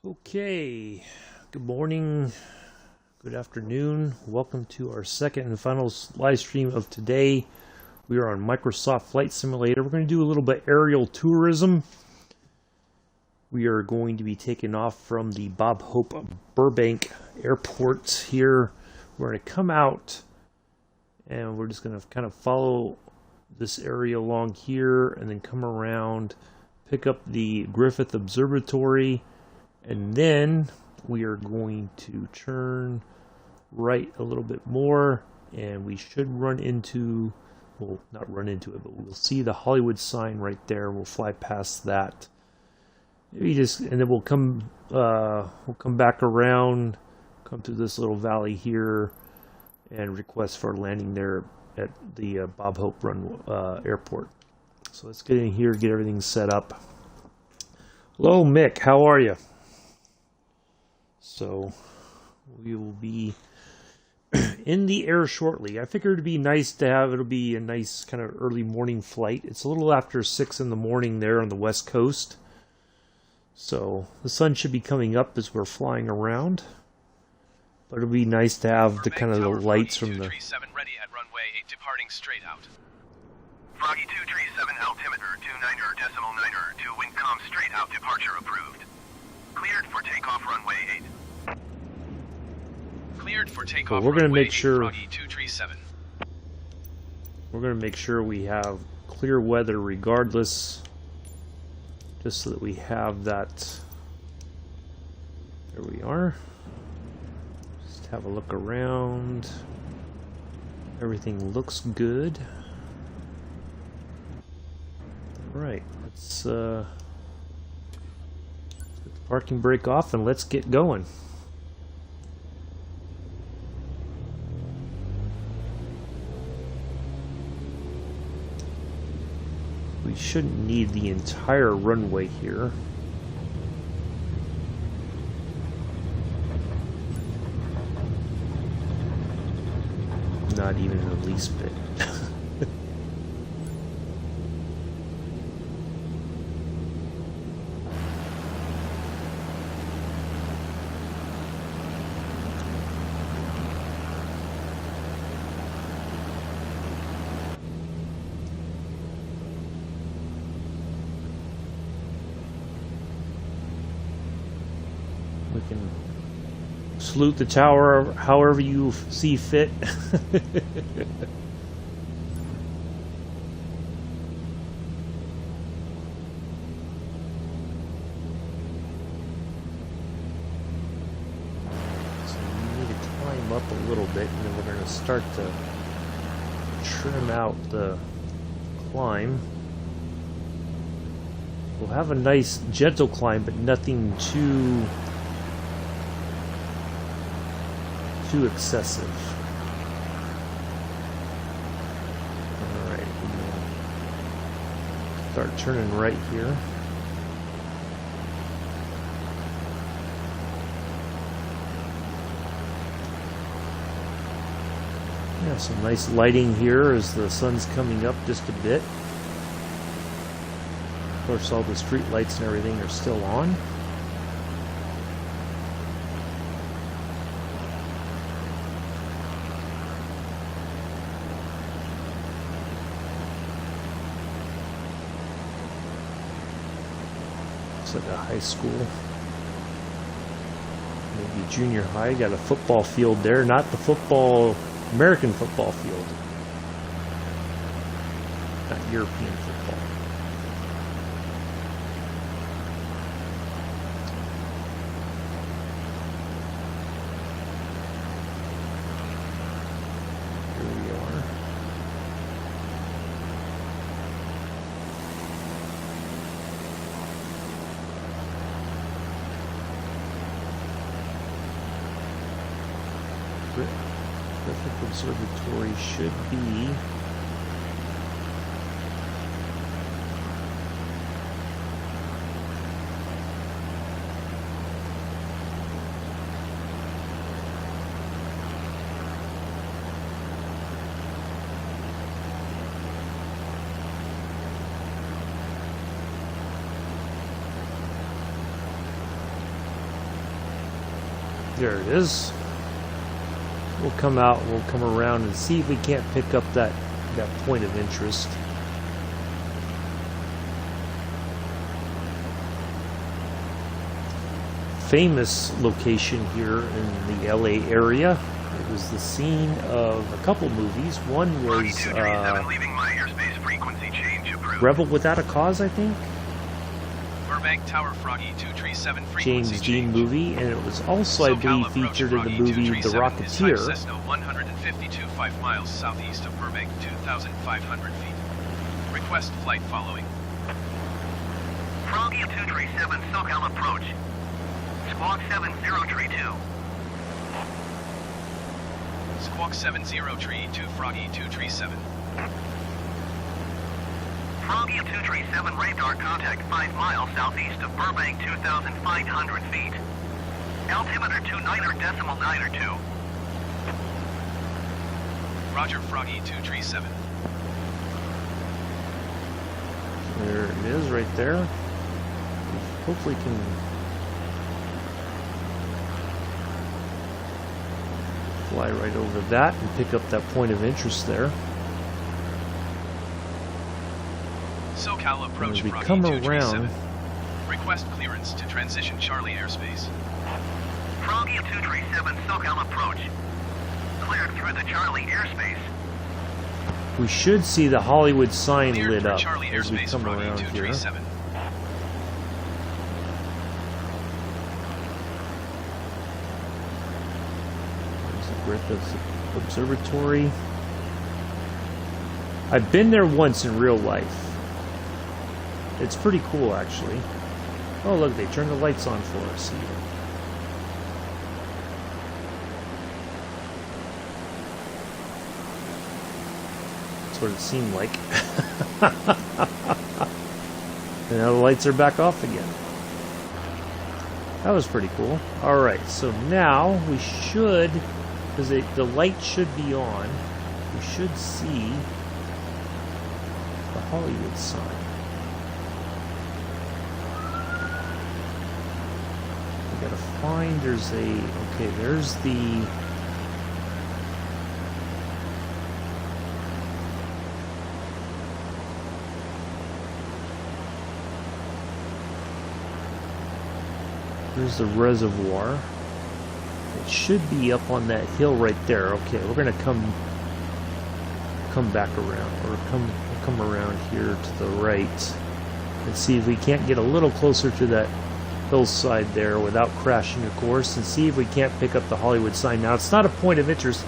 Okay, good morning, good afternoon. Welcome to our second and final live stream of today. We are on Microsoft Flight Simulator. We're going to do a little bit aerial tourism. We are going to be taking off from the Bob Hope Burbank Airport here. We're going to come out and we're just going to kind of follow this area along here and then come around, pick up the Griffith Observatory. And then we are going to turn right a little bit more, and we should run into, well, not run into it, but we'll see the Hollywood sign right there. We'll fly past that. Maybe just, and then we'll come back around, come to this little valley here, and request for landing there at the Bob Hope Airport. So let's get in here, get everything set up. Hello, Mick. How are you? So we will be in the air shortly. I figured it'd be nice to have, it'll be a nice kind of early morning flight. It's a little after 6 in the morning there on the west coast. So the sun should be coming up as we're flying around. But it'll be nice to have the kind of the lights from the... ready at runway 8 departing straight out. Froggy 237 altimeter 29er.9er to Windcom straight out departure approved. Cleared for takeoff runway 8. Cleared for takeoff. So we're going to make sure Froggy 237. We're going to make sure we have clear weather regardless, just so that we have that. There we are. Just have a look around. Everything looks good. All right, let's get the parking brake off and let's get going. We shouldn't need the entire runway here. Not even the least bit. We can salute the tower however you see fit. So we need to climb up a little bit, and then we're going to start to trim out the climb. We'll have a nice gentle climb, but nothing too excessive. Alright, start turning right here. Yeah, some nice lighting here as the sun's coming up just a bit. Of course, all the street lights and everything are still on. Like a high school, maybe junior high. Got a football field there, not the American football field, not European football. Here we are. Griffith Observatory should be There it is. We'll come out, we'll come around and see if we can't pick up that point of interest. Famous location here in the LA area. It was the scene of a couple movies. One was leaving my airspace frequency change approved. Rebel Without a Cause, I think. Burbank Tower Froggy 237 frequency James Dean change. movie, and it was also, I believe, featured in the movie The Rocketeer. Cessna 152, 5 miles southeast of Burbank, 2,500 feet. Request flight following. Froggy 237 SoCal approach. Squawk 7032. Squawk 7032 Froggy 237. Froggy 237 radar contact 5 miles southeast of Burbank, 2,500 feet. Altimeter 29.92. Roger, Froggy 237. There it is, right there. Hopefully can fly right over that and pick up that point of interest there. SoCal approach As we Froggy come 237. around, Request clearance to transition Charlie airspace. Froggy 237 SoCal approach. Cleared through the Charlie airspace. we should see the Hollywood sign Cleared lit for up Charlie as we airspace come Froggy around here. 237. There's the Griffith Observatory. I've been there once in real life. It's pretty cool, actually. Oh, look, they turned the lights on for us here. That's what it seemed like. And now the lights are back off again. That was pretty cool. Alright, so now we should, because the light should be on, we should see the Hollywood sign. We gotta find, there's the there's the reservoir. It should be up on that hill right there. Okay, we're gonna come back around, or come around here to the right and see if we can't get a little closer to that hillside there without crashing, of course, and see if we can't pick up the Hollywood sign. Now, it's not a point of interest.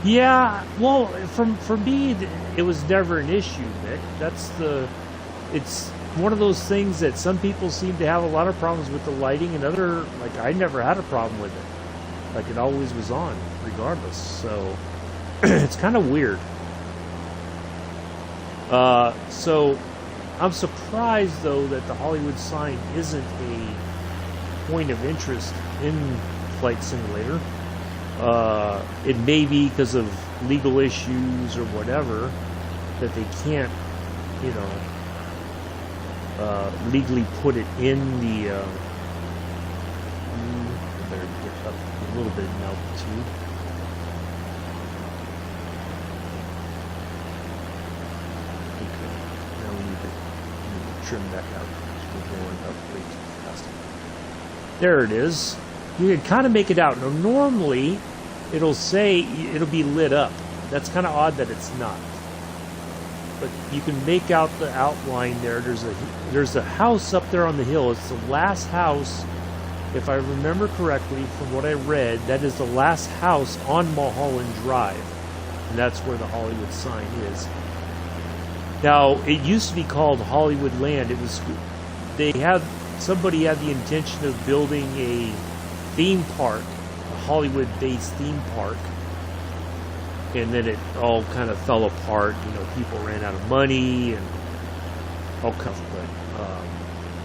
Yeah, well, for me, it was never an issue, Nick. It's one of those things that some people seem to have a lot of problems with the lighting, and I never had a problem with it. Like, it always was on, regardless. So, it's kind of weird. So, I'm surprised, though, that the Hollywood sign isn't a point of interest in Flight Simulator. It may be because of legal issues or whatever that they can't, legally put it in the. I better get up a little bit in altitude. Okay, now we need to trim that out because we're going up way too fast. There it is. You can kind of make it out. Now, normally, it'll be lit up. That's kind of odd that it's not. But you can make out the outline there. There's a house up there on the hill. It's the last house, if I remember correctly from what I read, that is the last house on Mulholland Drive. And that's where the Hollywood sign is. Now, it used to be called Hollywood Land. Somebody had the intention of building a theme park, a Hollywood-based theme park. And then it all kind of fell apart. People ran out of money and all kinds of things.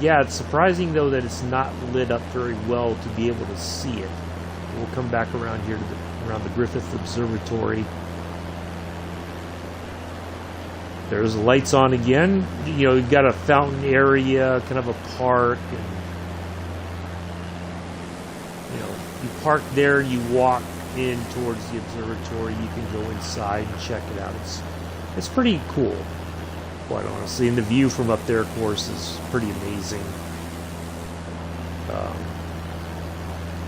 Yeah, it's surprising, though, that it's not lit up very well to be able to see it. We'll come back around here around the Griffith Observatory. There's the lights on again. You've got a fountain area, kind of a park, and You park there, you walk in towards the observatory. You can go inside and check it out. It's pretty cool, quite honestly. And the view from up there, of course, is pretty amazing.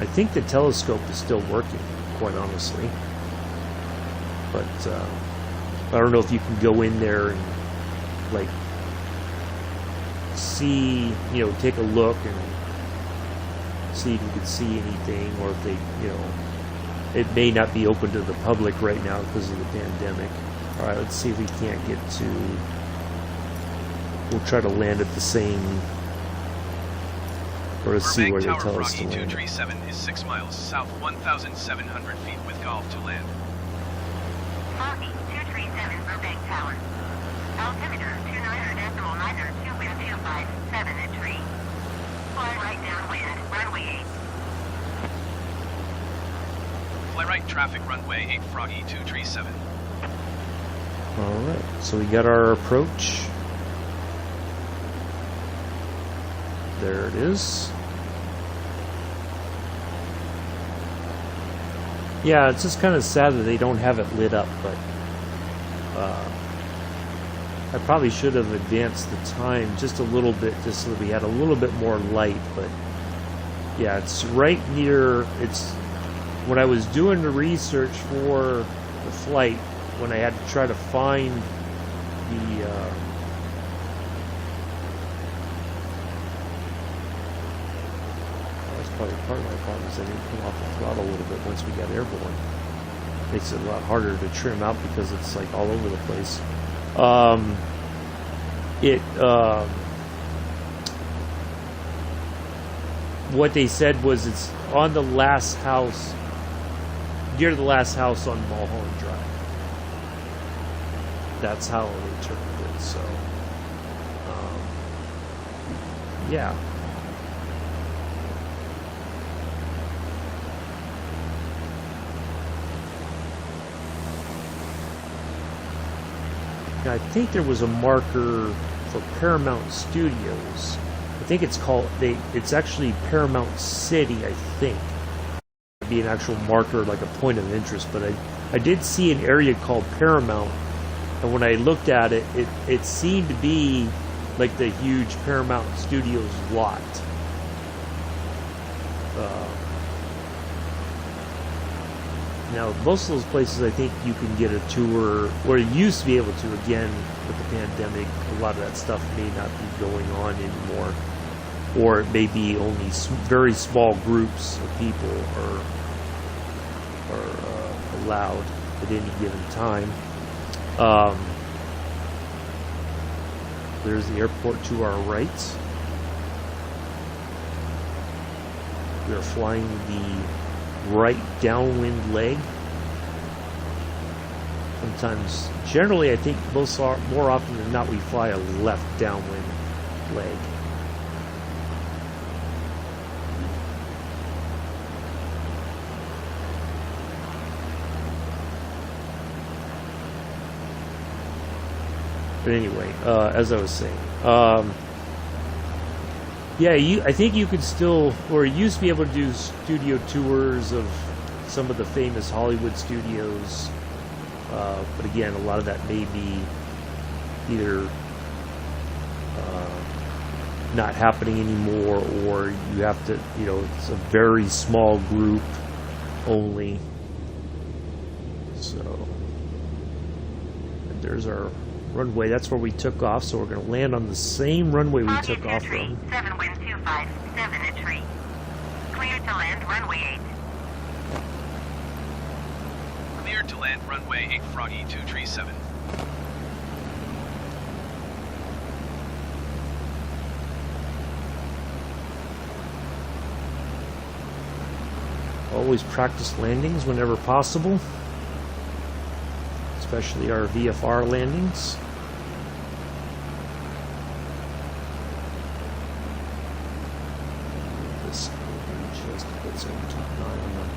I think the telescope is still working, quite honestly. But I don't know if you can go in there and like see, take a look and see if you can see anything, or if they, it may not be open to the public right now because of the pandemic. All right, let's see if we can't get to. We'll try to land at the same. Or let's see where they tell us to land. 237 is 6 miles south, 1,700 feet with golf to land. Foggy 237 Burbank Tower. Altimeter 29.92, wind 257 at tree. Fly right downwind, runway 8. Fly right, traffic runway 8, Froggy 237. Alright, so we got our approach. There it is. Yeah, it's just kind of sad that they don't have it lit up, but I probably should have advanced the time just a little bit, just so that we had a little bit more light. But yeah, it's right near. It's when I was doing the research for the flight, when I had to try to find the that's probably part of my problem, is I didn't come off the throttle a little bit once we got airborne. Makes it a lot harder to trim out because it's like all over the place. What they said was it's on the last house, near the last house on Mulholland Drive. That's how it interpreted it. So, yeah. Now, I think there was a marker for Paramount Studios. I think it's called, it's actually Paramount City, I think. It'd be an actual marker, like a point of interest, but I did see an area called Paramount, and when I looked at it, it seemed to be like the huge Paramount Studios lot. Now, most of those places, I think you can get a tour, or you used to be able to. Again, with the pandemic, a lot of that stuff may not be going on anymore, or it may be only very small groups of people are allowed at any given time. There's the airport to our right. We are flying the right downwind leg. Sometimes, generally, I think more often than not, we fly a left downwind leg. But anyway, as I was saying, yeah, I think you could still, or you used to be able to do studio tours of some of the famous Hollywood studios. But again, a lot of that may be either not happening anymore, or you have to, it's a very small group only. So, and there's our runway. That's where we took off, so we're going to land on the same runway we took off from. 7 wind 257 at tree. Cleared to land runway 8. Cleared to land runway 8, Froggy 237. Always practice landings whenever possible, especially our VFR landings. This just puts in 9 on them.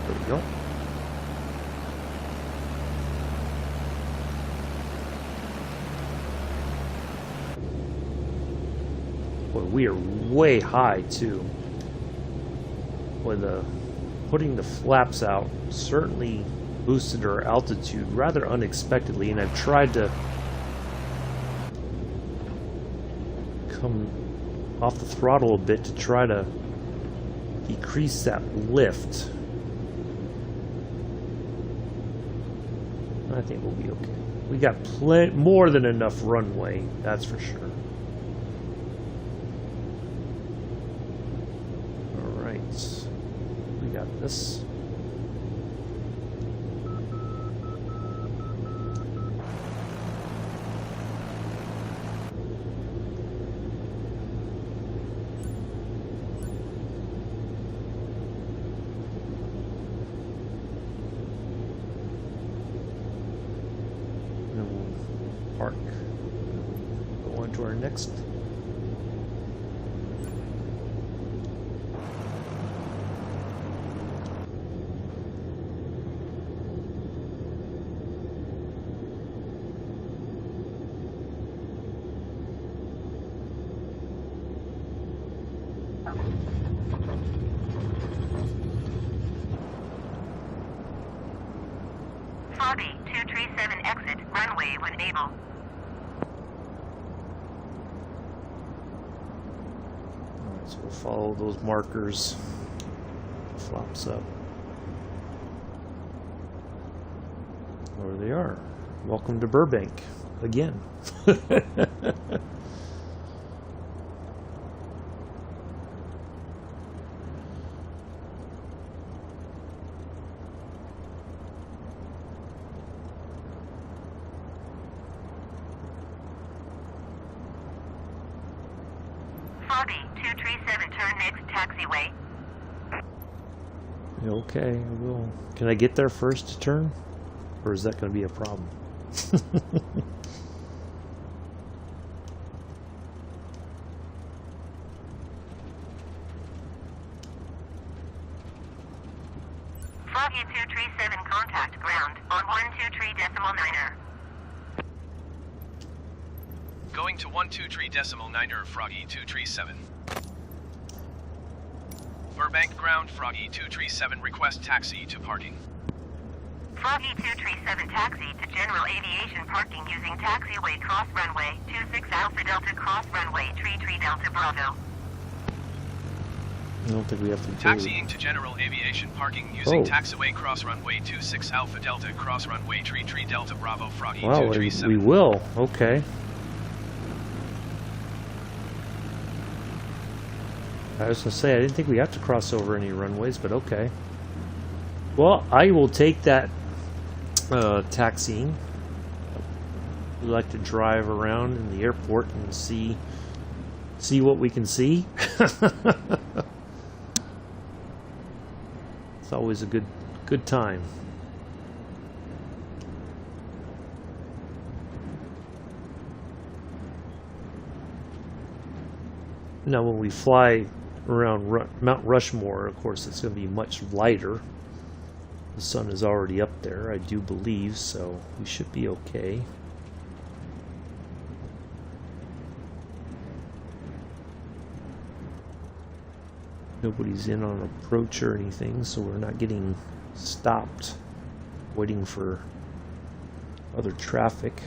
There we go. Boy, we are way high too. with putting the flaps out certainly boosted our altitude rather unexpectedly, and I've tried to come off the throttle a bit to try to decrease that lift. I think we'll be okay. We got more than enough runway, that's for sure. Alright, we got this. Park. Go on to our next. Foggy 237 exit runway when able. Alright, so we'll follow those markers. Flops up. There they are. Welcome to Burbank again. Foggy 237 turn next taxiway. Okay, I will. Can I get there first to turn? Or is that going to be a problem? Foggy 237 contact ground on 123.9er. Going to 123.9er, Froggy 237. Burbank ground, Froggy 237, request taxi to parking. Foggy 237 taxi to general aviation parking using taxiway cross runway 26 Alpha Delta cross runway 33 Delta Bravo. I don't think we have to do Taxiing to general aviation parking using taxiway cross runway 26 Alpha Delta cross runway 33 Delta Bravo, Froggy Wow, 237. we will. Okay. I was going to say, I didn't think we have to cross over any runways, but okay. Well, I will take that taxiing. We like to drive around in the airport and see what we can see. It's always a good time. Now, when we fly around Mount Rushmore, of course, it's going to be much lighter. The sun is already up there, I do believe, so we should be okay. Nobody's in on approach or anything, so we're not getting stopped waiting for other traffic.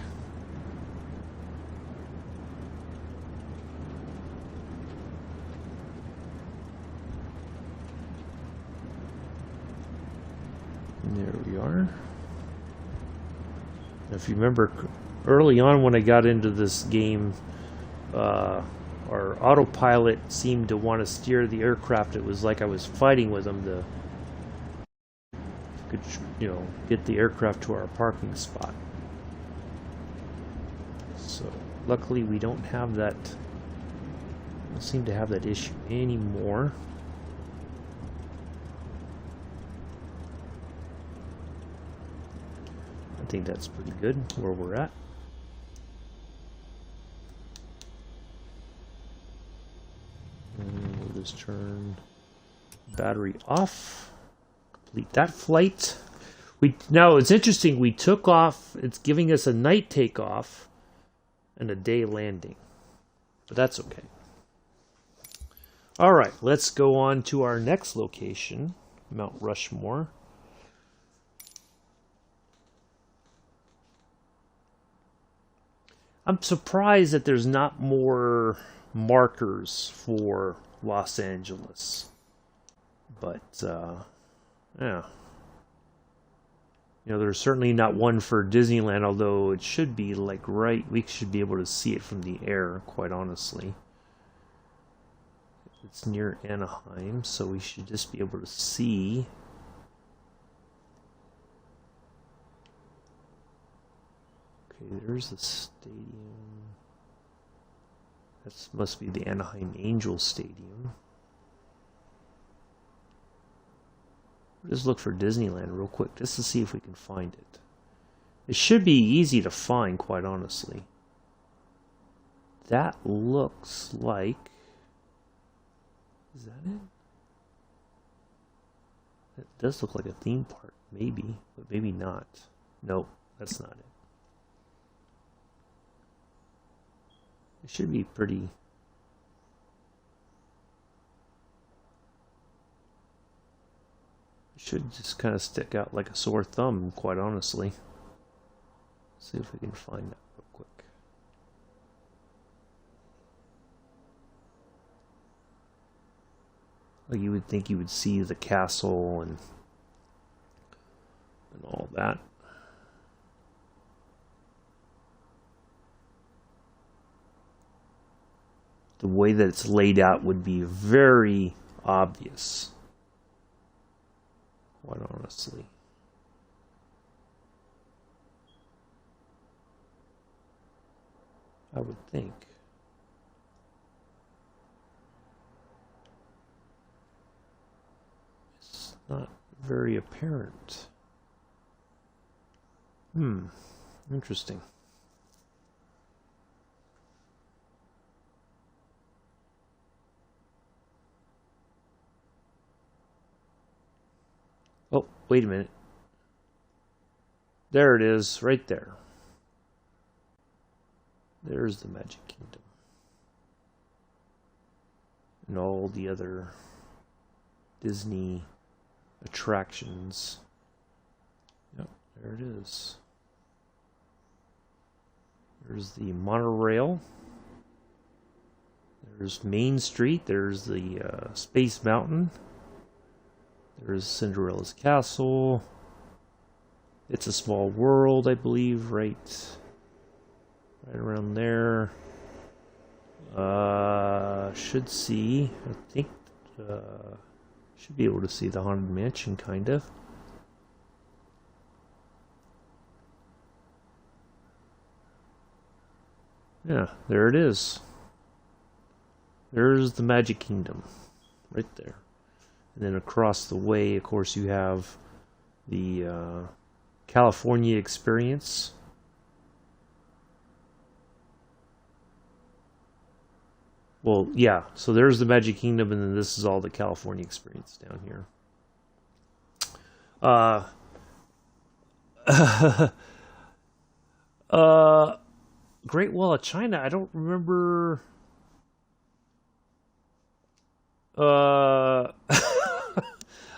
There we are. If you remember early on when I got into this game, our autopilot seemed to want to steer the aircraft. It was like I was fighting with him to, get the aircraft to our parking spot. So luckily we don't have that. Don't seem to have that issue anymore. I think that's pretty good where we're at. And we'll just turn battery off. Complete that flight. Now it's interesting, we took off, it's giving us a night takeoff and a day landing. But that's okay. All right, let's go on to our next location, Mount Rushmore. I'm surprised that there's not more markers for Los Angeles. But, yeah. You know, there's certainly not one for Disneyland, although it should be like we should be able to see it from the air, quite honestly. It's near Anaheim, so we should just be able to see. Okay, there's the stadium. That must be the Anaheim Angels Stadium. Just look for Disneyland real quick, just to see if we can find it. It should be easy to find, quite honestly. That looks like... Is that it? That does look like a theme park, maybe, but maybe not. Nope, that's not it. It should be pretty... It should just kind of stick out like a sore thumb, quite honestly. Let's see if we can find that real quick. Like you would think you would see the castle and all that. The way that it's laid out would be very obvious, quite honestly. I would think. It's not very apparent. Interesting. Oh, wait a minute. There it is, right there. There's the Magic Kingdom. And all the other Disney attractions. Yep, there it is. There's the monorail. There's Main Street. There's the Space Mountain. There's Cinderella's Castle. It's a Small World, I believe, right around there. Should see, I think, should be able to see the Haunted Mansion, kind of. Yeah, there it is. There's the Magic Kingdom, right there. And then across the way, of course, you have the California Experience. Well, yeah, so there's the Magic Kingdom, and then this is all the California Experience down here. Great Wall of China, I don't remember...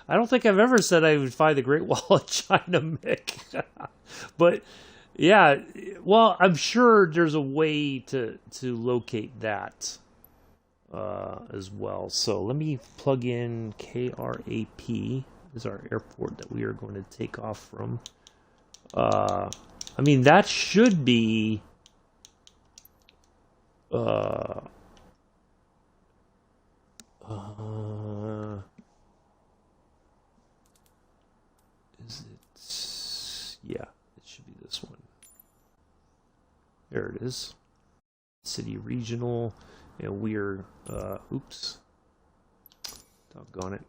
I don't think I've ever said I would find the Great Wall of China, Mick. But, yeah, well, I'm sure there's a way to locate that as well. So let me plug in KRAP is our airport that we are going to take off from. I mean, that should be... is it? Yeah, it should be this one. There it is. City Regional, and we are, oops. Doggone it.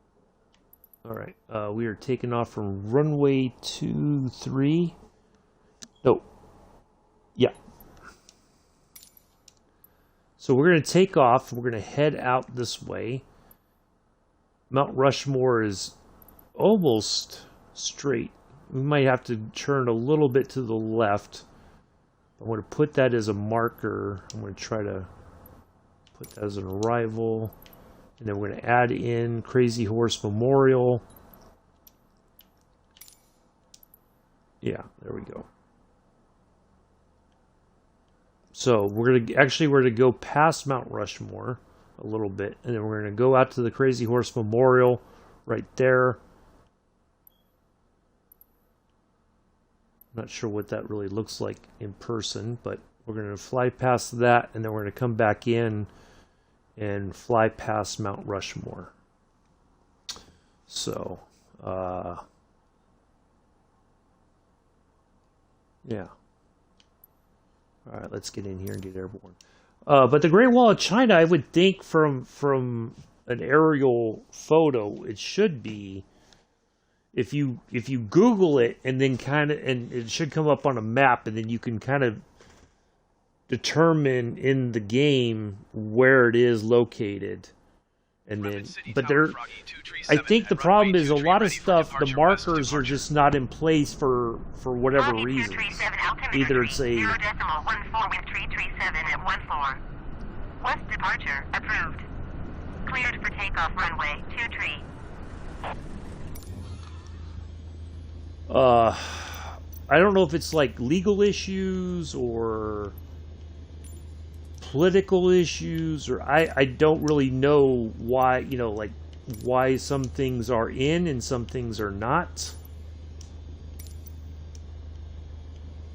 Alright, we are taking off from runway 23. No. Yeah. So we're going to take off. We're going to head out this way. Mount Rushmore is almost straight. We might have to turn a little bit to the left. I'm going to put that as a marker. I'm going to try to put that as an arrival. And then we're going to add in Crazy Horse Memorial. Yeah, there we go. So we're going to go past Mount Rushmore a little bit, and then we're going to go out to the Crazy Horse Memorial right there. Not sure what that really looks like in person, but we're going to fly past that, and then we're going to come back in and fly past Mount Rushmore. So, yeah. All right, let's get in here and get airborne. But the Great Wall of China, I would think from an aerial photo, it should be, if you Google it and then and it should come up on a map, and then you can kind of determine in the game where it is located. And then, but I think the problem is a lot of stuff, the markers are just not in place for whatever reasons. Either it's a 0.14 with 337 at 14. West departure approved. Cleared for takeoff runway 23. I don't know if it's like legal issues or political issues, or I don't really know why, you know, like why some things are in and some things are not.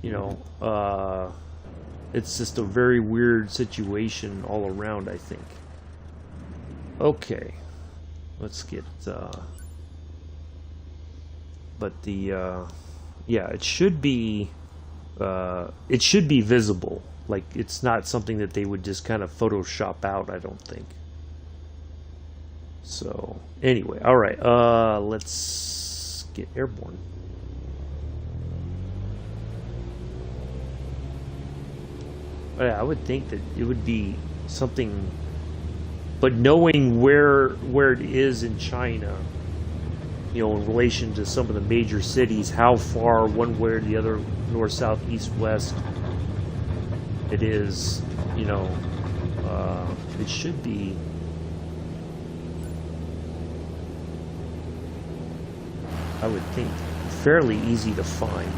You know, it's just a very weird situation all around, I think. Okay, let's get, but the, yeah, it should be visible. Like, it's not something that they would just kind of Photoshop out, I don't think. So, anyway, alright, let's get airborne. Yeah, I would think that it would be something, but knowing where it is in China, you know, in relation to some of the major cities, how far one way or the other, north, south, east, west, it is, you know, it should be I would think fairly easy to find.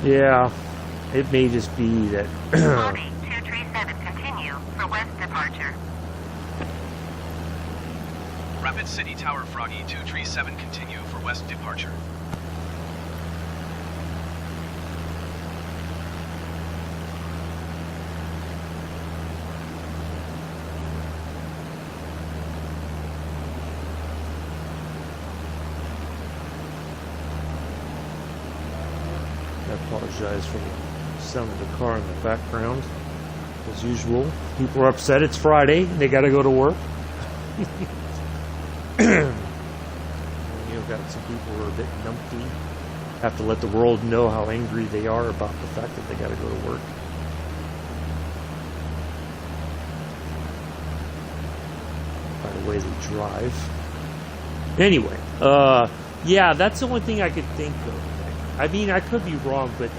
Yeah, it may just be that. Froggy 237, continue for west departure. Rapid City Tower Froggy 237, continue for west departure. I apologize for the sound of the car in the background. As usual, people are upset. It's Friday. They got to go to work. You've got some people who are a bit numpty. Have to let the world know how angry they are about the fact that they got to go to work. By the way they drive. Anyway, yeah, that's the only thing I could think of. I mean, I could be wrong, but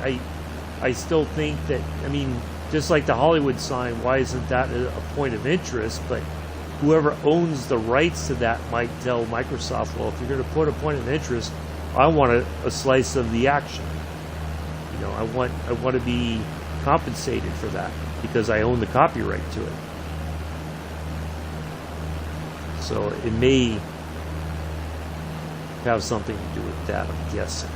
I still think that, I mean, just like the Hollywood sign, why isn't that a point of interest? But whoever owns the rights to that might tell Microsoft, well, if you're going to put a point of interest, I want a slice of the action. You know, I want to be compensated for that because I own the copyright to it. So it may have something to do with that, I'm guessing.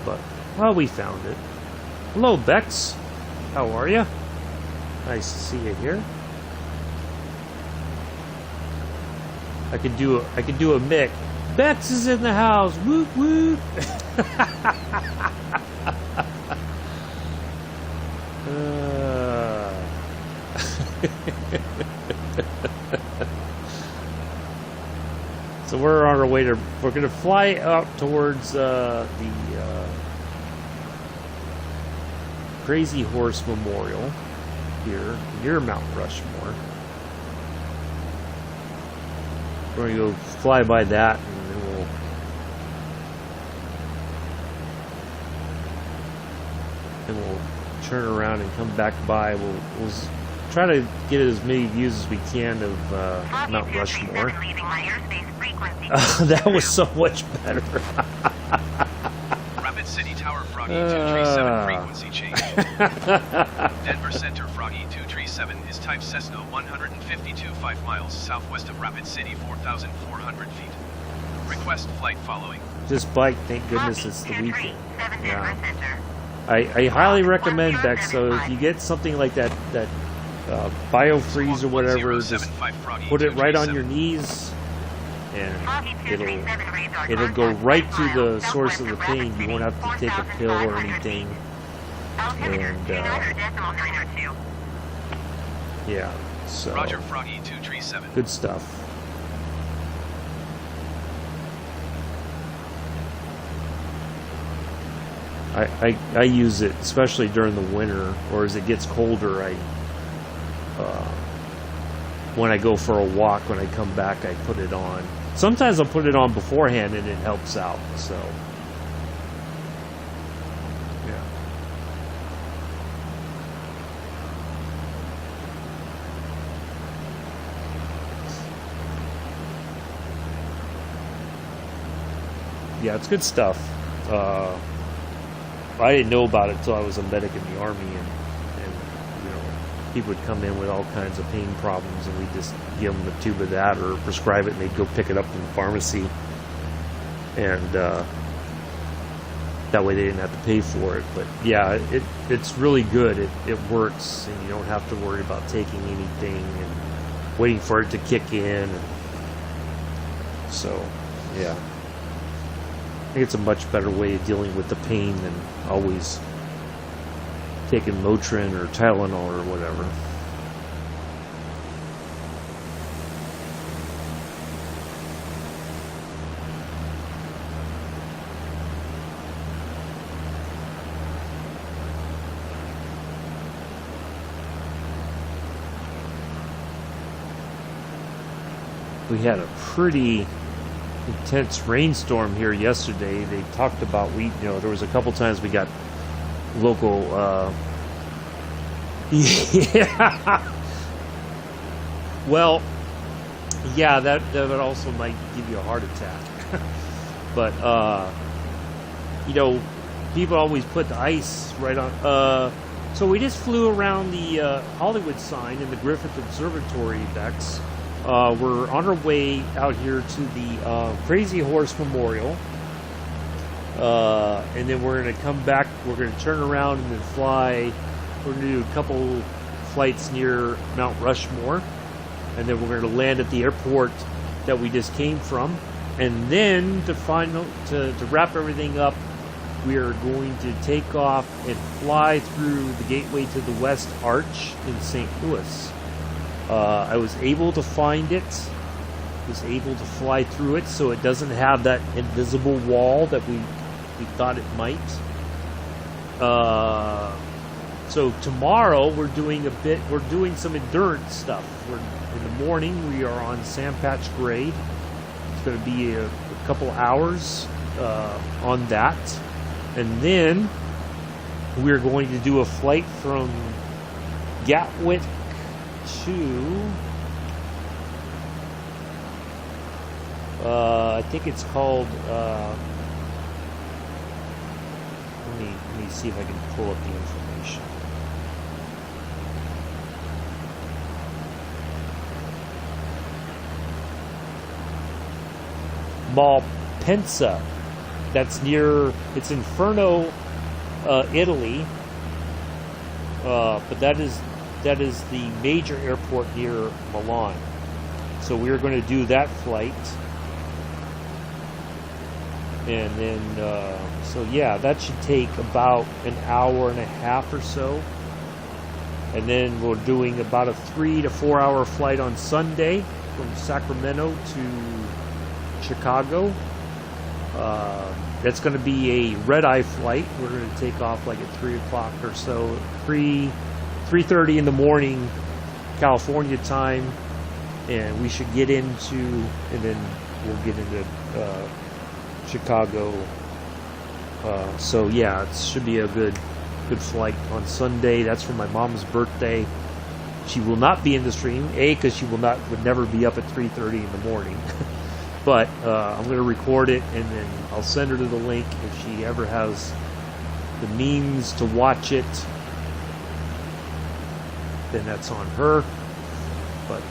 But, well, we found it. Hello, Bex. How are you? Nice to see you here. I could do a Mick. Bex is in the house. Whoop whoop. So we're on our way to. We're going to fly out towards Crazy Horse Memorial here near Mount Rushmore. We're going to go fly by that, and then we'll turn around and come back by. We'll try to get as many views as we can of Mount Rushmore. That was so much better. Rapid City Tower Froggy 237 frequency change. Denver Center Froggy 237 is type Cessna 152 5 miles southwest of Rapid City 4,400 feet. Request flight following. This bike, thank goodness it's the weekend. Yeah. I highly recommend Bex, so if you get something like that BioFreeze or whatever, just put it right on your knees and it'll go right to the source of the pain. You won't have to take a pill or anything. And yeah, so Roger, Froggy 237. Good stuff. I use it especially during the winter, or as it gets colder. When I go for a walk, when I come back, I put it on. Sometimes I'll put it on beforehand and it helps out. So yeah. Yeah, it's good stuff. I didn't know about it until I was a medic in the Army, and you know, people would come in with all kinds of pain problems, and we'd just give them a tube of that or prescribe it, and they'd go pick it up from the pharmacy, and that way they didn't have to pay for it. But yeah, it's really good. It works, and you don't have to worry about taking anything and waiting for it to kick in. And so, yeah. I think it's a much better way of dealing with the pain than always taking Motrin or Tylenol or whatever. We had a pretty intense rainstorm here yesterday. They talked about there was a couple times we got local yeah. Well, yeah, that also might give you a heart attack. But people always put the ice right on. So we just flew around the Hollywood sign in the Griffith Observatory, Bex. We're on our way out here to the Crazy Horse Memorial, and then we're going to come back. We're going to turn around and then fly. We're going to do a couple flights near Mount Rushmore, and then we're going to land at the airport that we just came from. And then to wrap everything up, we are going to take off and fly through the gateway to the West Arch in St. Louis. I was able to find it, was able to fly through it, so it doesn't have that invisible wall that we thought it might. So tomorrow we're doing some endurance stuff. In the morning we are on Sandpatch Grade. It's going to be a couple hours on that, and then we're going to do a flight from Gatwick to I think it's called let me see if I can pull up the information. Malpensa. It's Inferno, Italy, but that is the major airport near Milan. So we're going to do that flight. And then, so yeah, that should take about an hour and a half or so. And then we're doing about a 3 to 4 hour flight on Sunday from Sacramento to Chicago. That's going to be a red-eye flight. We're going to take off like at 3 o'clock or so, 3:30 in the morning, California time, and we should get into, and then we'll get into Chicago. So yeah, it should be a good flight on Sunday. That's for my mom's birthday. She will not be in the stream, because she would never be up at 3:30 in the morning. But I'm going to record it, and then I'll send her to the link if she ever has the means to watch it. Then that's on her. But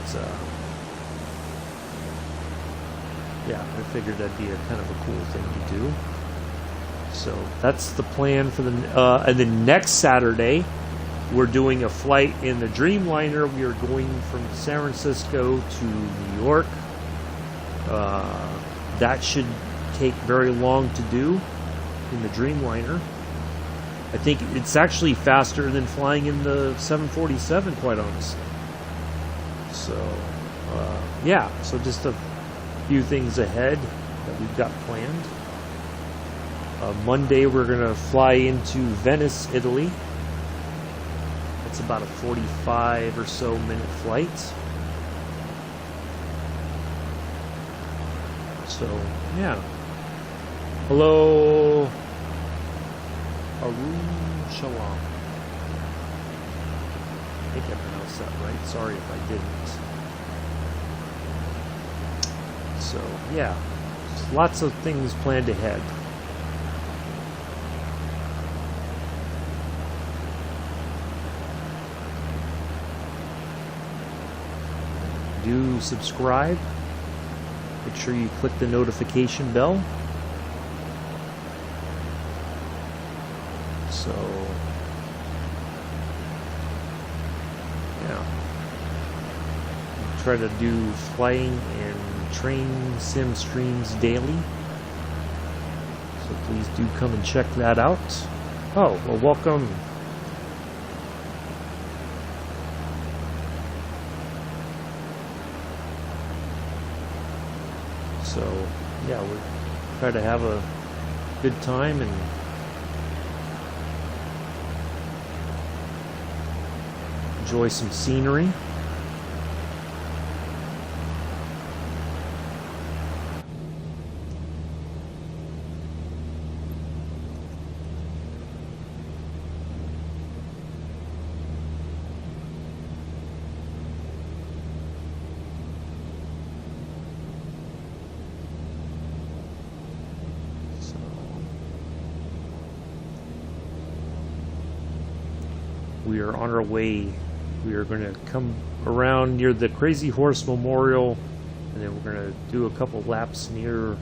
yeah, I figured that'd be a kind of a cool thing to do. So that's the plan for the. And then next Saturday, we're doing a flight in the Dreamliner. We are going from San Francisco to New York. That should take very long to do in the Dreamliner. I think it's actually faster than flying in the 747, quite honestly. So, yeah, so just a few things ahead that we've got planned. Monday, we're going to fly into Venice, Italy. It's about a 45 or so minute flight. So, yeah. Hello, Arun Shalom. I think I pronounced that right. Sorry if I didn't. So, yeah. Just lots of things planned ahead. Do subscribe. Make sure you click the notification bell. So, yeah. Try to do flying and train sim streams daily. So please do come and check that out. Oh, well, welcome. So, yeah, we try to have a good time and enjoy some scenery. We are on our way. We are going to come around near the Crazy Horse Memorial, and then we're going to do a couple laps near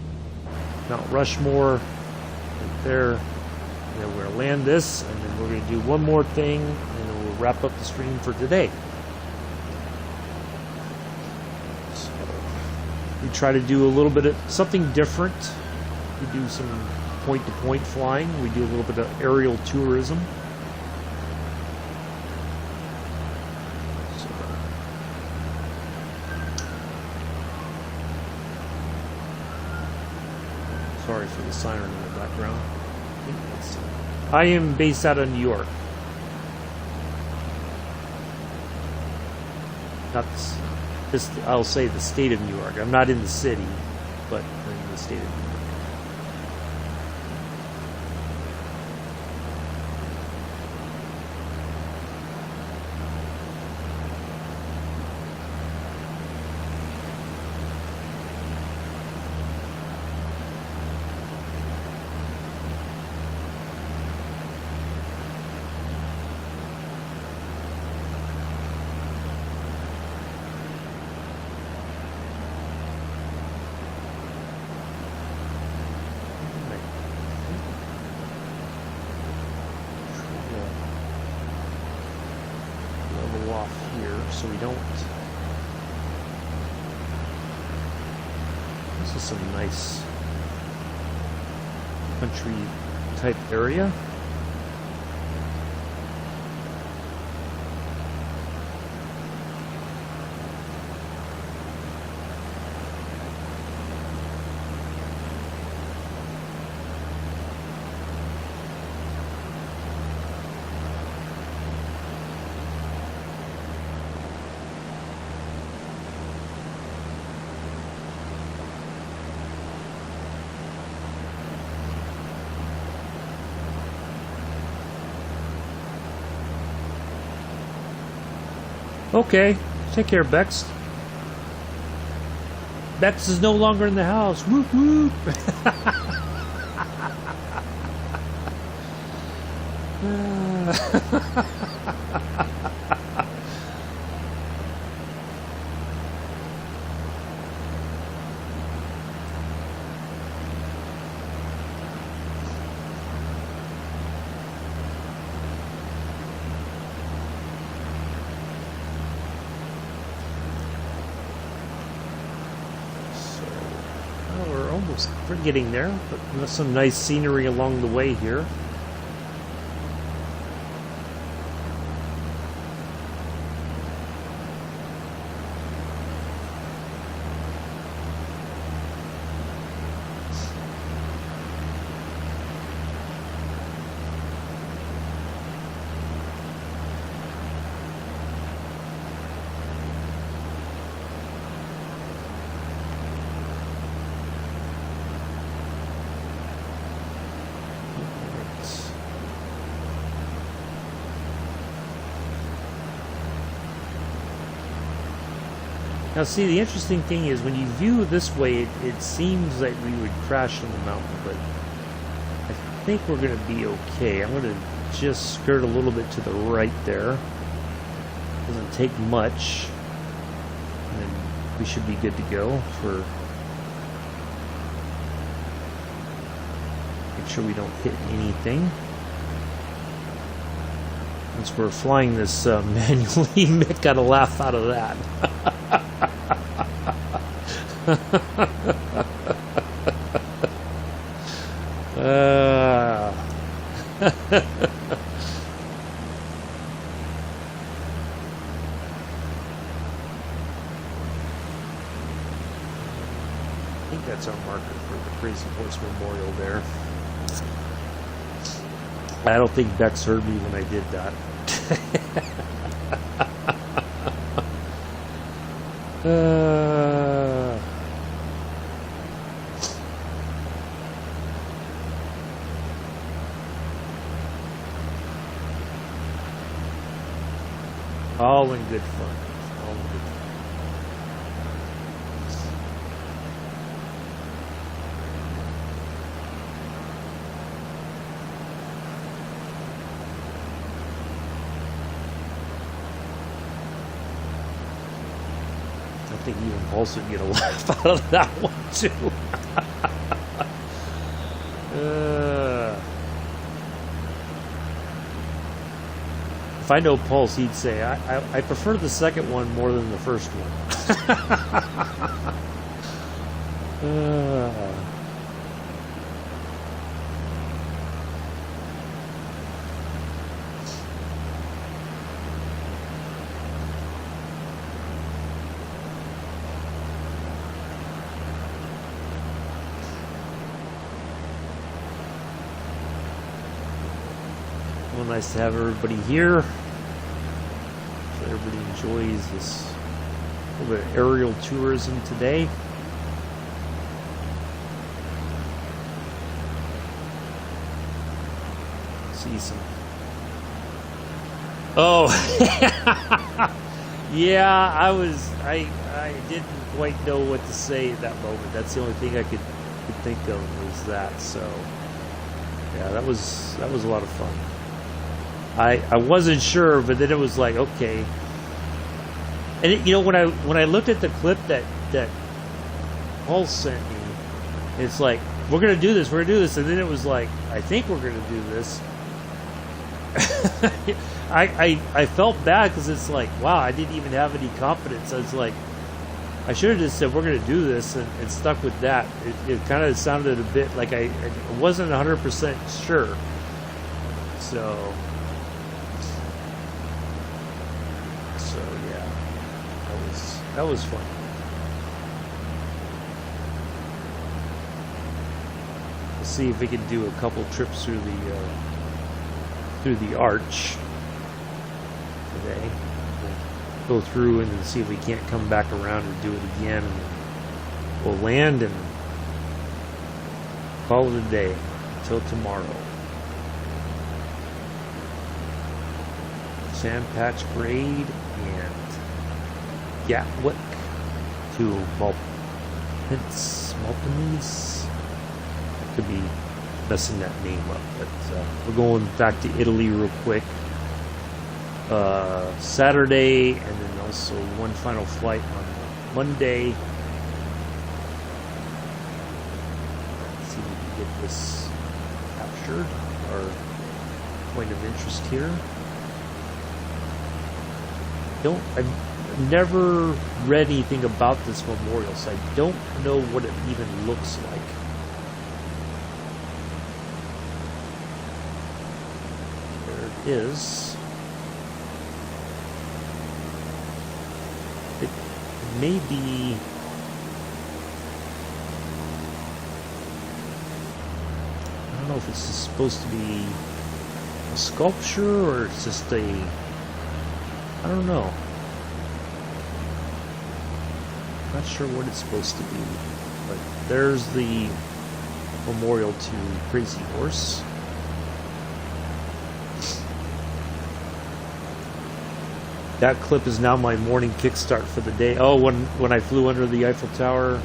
Mount Rushmore right there. And then we're going to land this, and then we're going to do one more thing, and then we'll wrap up the stream for today. So we try to do a little bit of something different. We do some point-to-point flying. We do a little bit of aerial tourism. Sorry for the siren in the background. I am based out of New York. Not this, I'll say the state of New York. I'm not in the city, but in the state of New York. Off here so we don't. This is some nice country type area. Okay, take care, Bex. Bex is no longer in the house. Whoop whoop. We're getting there, but there's some nice scenery along the way here. Now see, the interesting thing is when you view this way, it seems like we would crash on the mountain, but I think we're going to be okay. I'm going to just skirt a little bit to the right there. Doesn't take much. And then we should be good to go for... Make sure we don't hit anything. Since we're flying this manually, Mick got a laugh out of that. I think that's our marker for the Crazy Horse Memorial there. I don't think Bex heard me when I did that. All in good fun. All in good fun. I think even Pulse would get a laugh out of that one too. If I know Pulse, he'd say, I prefer the second one more than the first one. Well, nice to have everybody here. So everybody enjoys this little bit of aerial tourism today. See some. Oh, yeah. I didn't quite know what to say at that moment. That's the only thing I could think of was that. So, yeah, that was a lot of fun. I wasn't sure, but then it was like, okay. And it, you know, when I looked at the clip that Paul sent me, it's like, we're gonna do this, and then it was like, I think we're gonna do this. I felt bad because it's like, wow, I didn't even have any confidence. I was like, I should have just said we're gonna do this and stuck with that. It kind of sounded a bit like I wasn't 100% sure. So yeah, that was fun. Let's see if we can do a couple trips through the arch today. We'll go through and then see if we can't come back around and do it again. And we'll land and call it a day until tomorrow. Sand Patch Parade and Gatwick to Malpenese. I could be messing that name up, but we're going back to Italy real quick. Saturday, and then also one final flight on Monday. Let's see if we can get this captured, our point of interest here. I've never read anything about this memorial, so I don't know what it even looks like. There it is. It may be... I don't know if it's supposed to be a sculpture or it's just a... I don't know. Not sure what it's supposed to be. But there's the memorial to Crazy Horse. That clip is now my morning kickstart for the day. Oh, when I flew under the Eiffel Tower.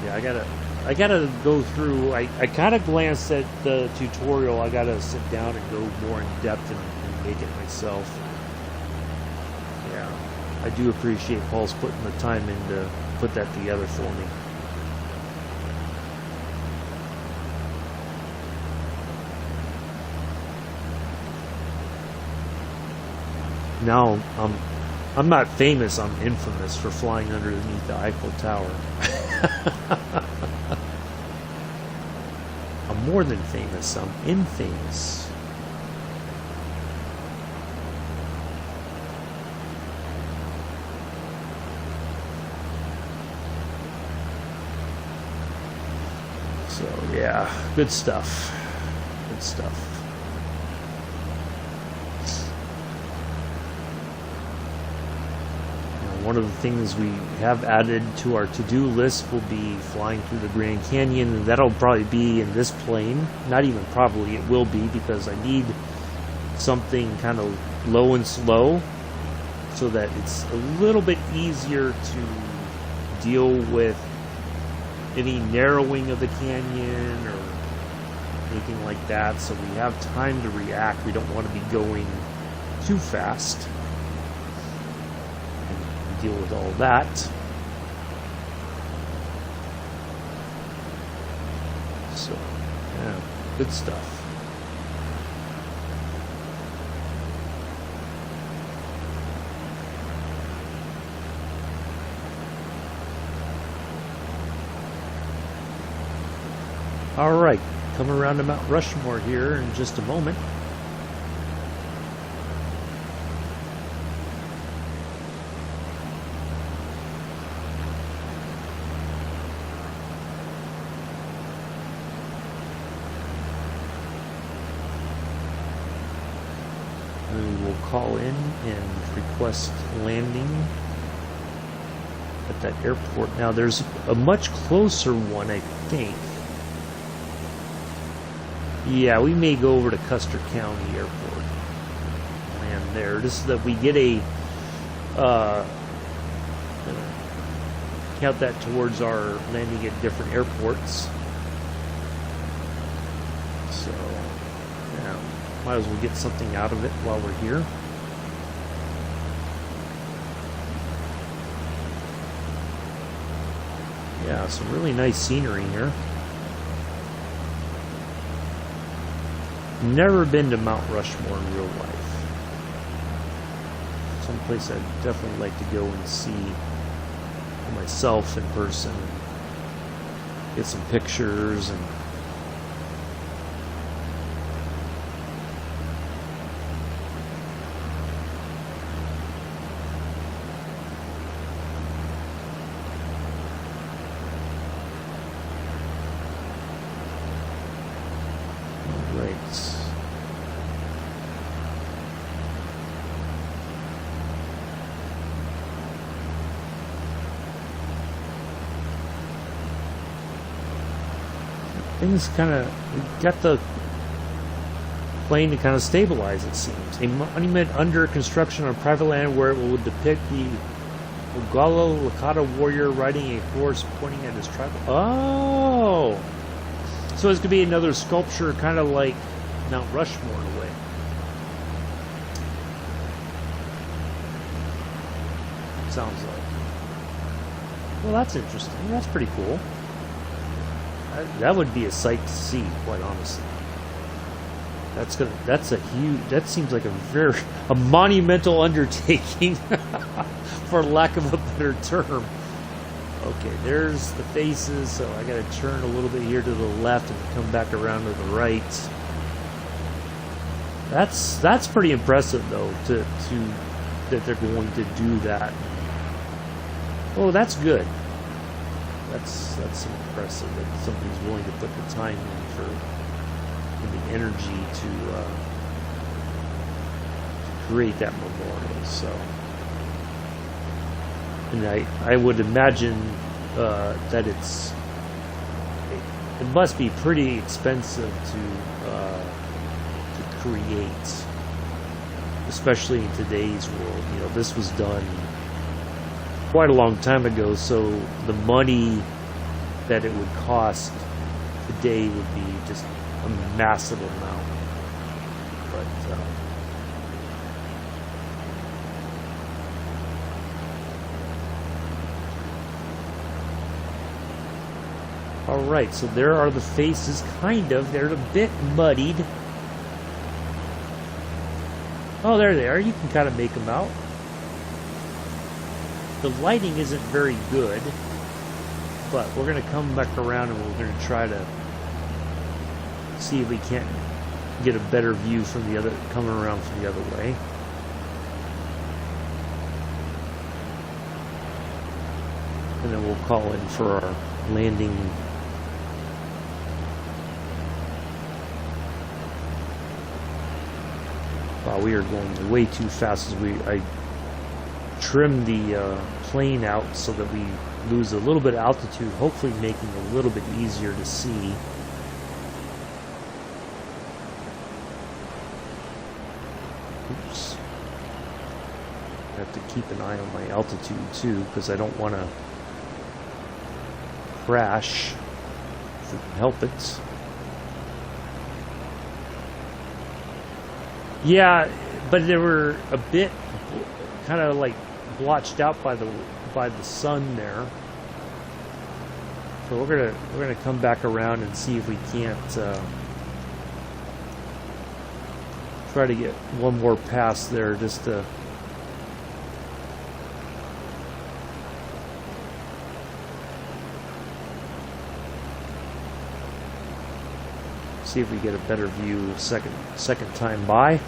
Yeah, I gotta go through. I kind of glanced at the tutorial. I gotta sit down and go more in depth and make it myself. Yeah, I do appreciate Paul's putting the time in to put that together for me. Now, I'm not famous, I'm infamous for flying underneath the Eiffel Tower. I'm more than famous, I'm infamous. So, yeah, good stuff. Good stuff. One of the things we have added to our to-do list will be flying through the Grand Canyon, and that'll probably be in this plane. Not even probably, it will be, because I need something kind of low and slow so that it's a little bit easier to deal with any narrowing of the canyon or anything like that, so we have time to react. We don't want to be going too fast. Deal with all that. So, yeah, good stuff. All right, coming around to Mount Rushmore here in just a moment. Call in and request landing at that airport. Now there's a much closer one, I think. Yeah, we may go over to Custer County Airport. Land there. Just so that we get a count that towards our landing at different airports. So yeah, might as well get something out of it while we're here. Yeah, some really nice scenery here. Never been to Mount Rushmore in real life. Someplace I'd definitely like to go and see for myself in person. Get some pictures and things kind of, we got the plane to kind of stabilize, it seems. A monument under construction on private land where it will depict the Ogalo Lakota warrior riding a horse pointing at his tribal. Oh! So it's going to be another sculpture kind of like Mount Rushmore in a way. Sounds like. Well, that's interesting. That's pretty cool. That would be a sight to see, quite honestly. That's a huge. That seems like a monumental undertaking, for lack of a better term. Okay, there's the faces. So I got to turn a little bit here to the left and come back around to the right. That's pretty impressive, though, to that they're going to do that. Oh, that's good. That's impressive that somebody's willing to put the time in and the energy to create that memorial. So, and I would imagine that it must be pretty expensive to create, especially in today's world. You know, this was done quite a long time ago, so the money that it would cost today would be just a massive amount. But alright, so there are the faces, kind of. They're a bit muddied. Oh, there they are. You can kind of make them out. The lighting isn't very good, but we're going to come back around and we're going to try to see if we can't get a better view from the other, coming around from the other way. And then we'll call in for our landing. Wow, we are going way too fast as I trim the plane out so that we lose a little bit of altitude, hopefully making it a little bit easier to see. Oops. I have to keep an eye on my altitude too, because I don't want to crash if we can help it. Yeah, but they were a bit kind of like blotched out by the sun there. So we're gonna come back around and see if we can't try to get one more pass there, just to see if we get a better view second time by.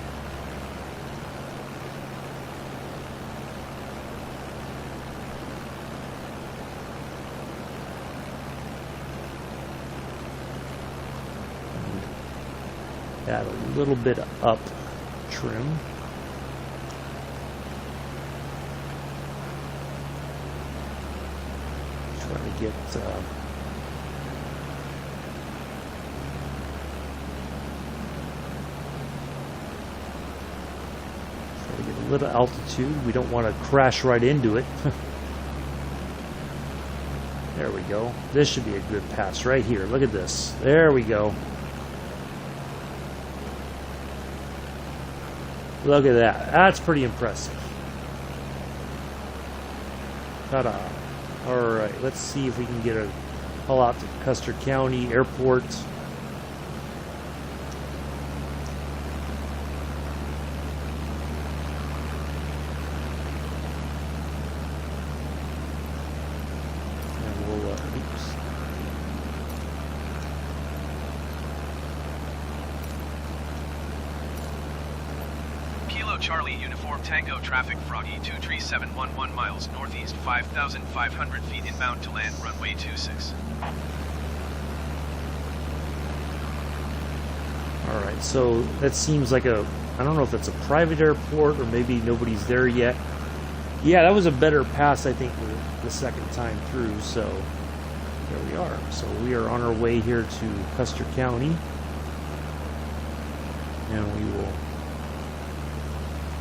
Add a little bit up trim. Trying to get a little altitude. We don't want to crash right into it. There we go. This should be a good pass right here. Look at this. There we go. Look at that. That's pretty impressive. Ta-da. Alright, let's see if we can get a call out to Custer County Airport. And we'll, oops. Charlie Uniform Tango traffic Froggy 23711 miles northeast 5,500 feet inbound to land runway 26. Alright, so that seems like I don't know if it's a private airport or maybe nobody's there yet. Yeah, that was a better pass, I think, the second time through, so there we are. So we are on our way here to Custer County, and we will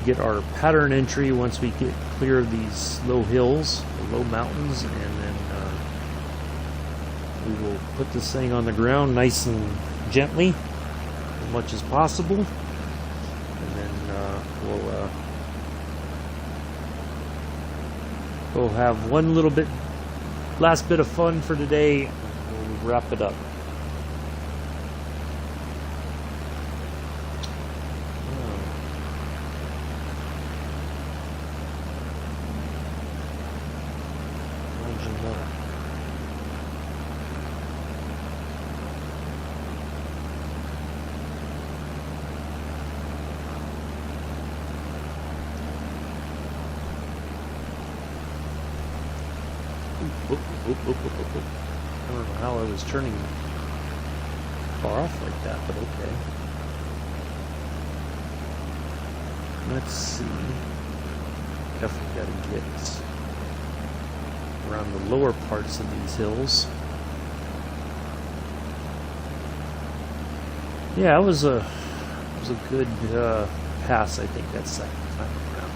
get our pattern entry once we get clear of these low hills, the low mountains, and then we will put this thing on the ground nice and gently as much as possible, and then we'll have one little bit, last bit of fun for today, and we'll wrap it up. I don't know how I was turning far off like that, but okay. Let's see. Definitely got to get around the lower parts of these hills. Yeah, it was a good pass, I think, that second time around.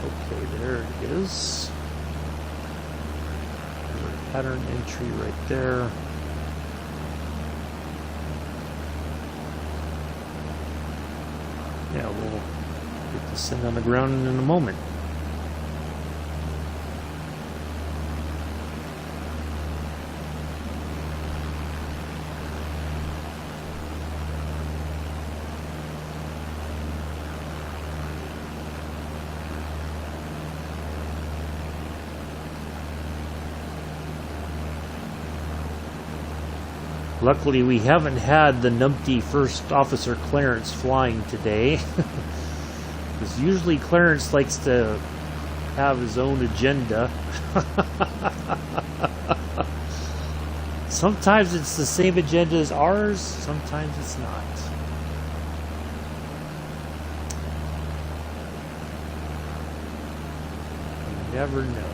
Okay, there it is. Pattern entry right there. Yeah, we'll get this thing on the ground in a moment. Luckily, we haven't had the numpty first officer Clarence flying today. Because usually Clarence likes to have his own agenda. Sometimes it's the same agenda as ours, sometimes it's not. You never know.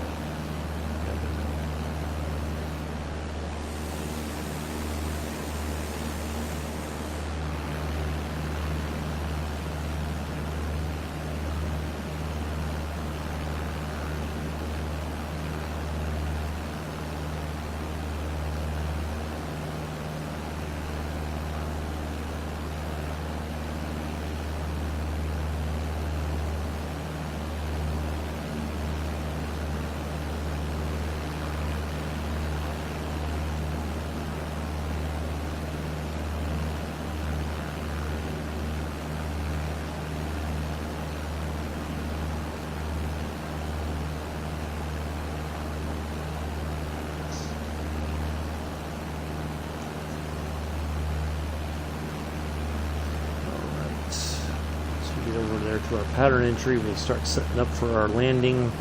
Over there to our pattern entry, we'll start setting up for our landing.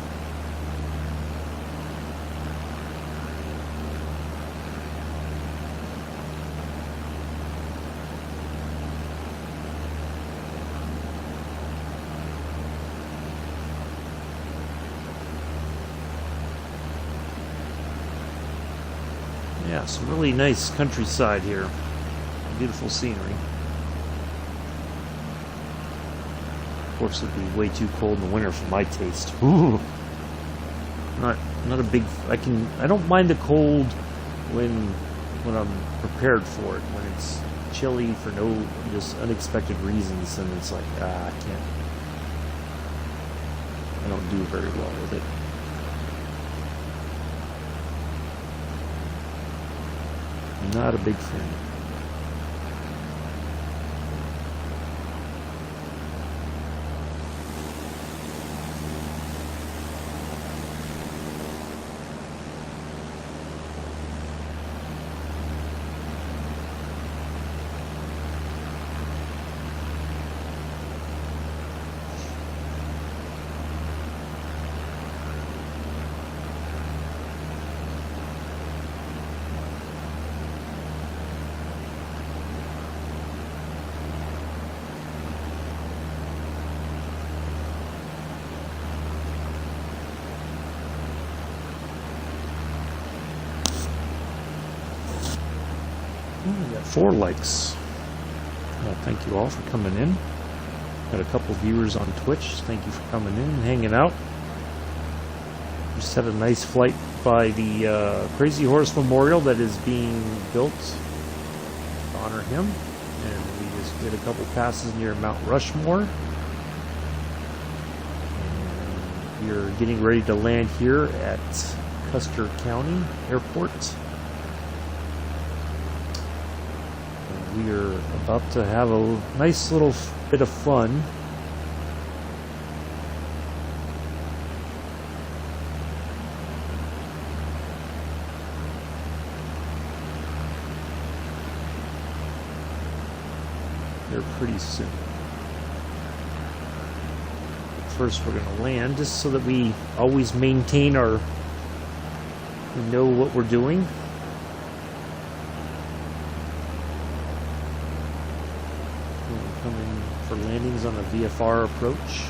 Yeah, some really nice countryside here. Beautiful scenery. Of course, it'd be way too cold in the winter for my taste. Ooh, not a big. I don't mind the cold when I'm prepared for it. When it's chilly for no just unexpected reasons, and it's like I can't. I don't do very well with it. I'm not a big fan. We got 4 likes. Thank you all for coming in. Got a couple viewers on Twitch. Thank you for coming in and hanging out. Just had a nice flight by the Crazy Horse Memorial that is being built to honor him. And we just did a couple passes near Mount Rushmore. And we are getting ready to land here at Custer County Airport. And we are about to have a nice little bit of fun. Here pretty soon. First we're going to land just so that we always maintain we know what we're doing. We're coming for landings on a VFR approach.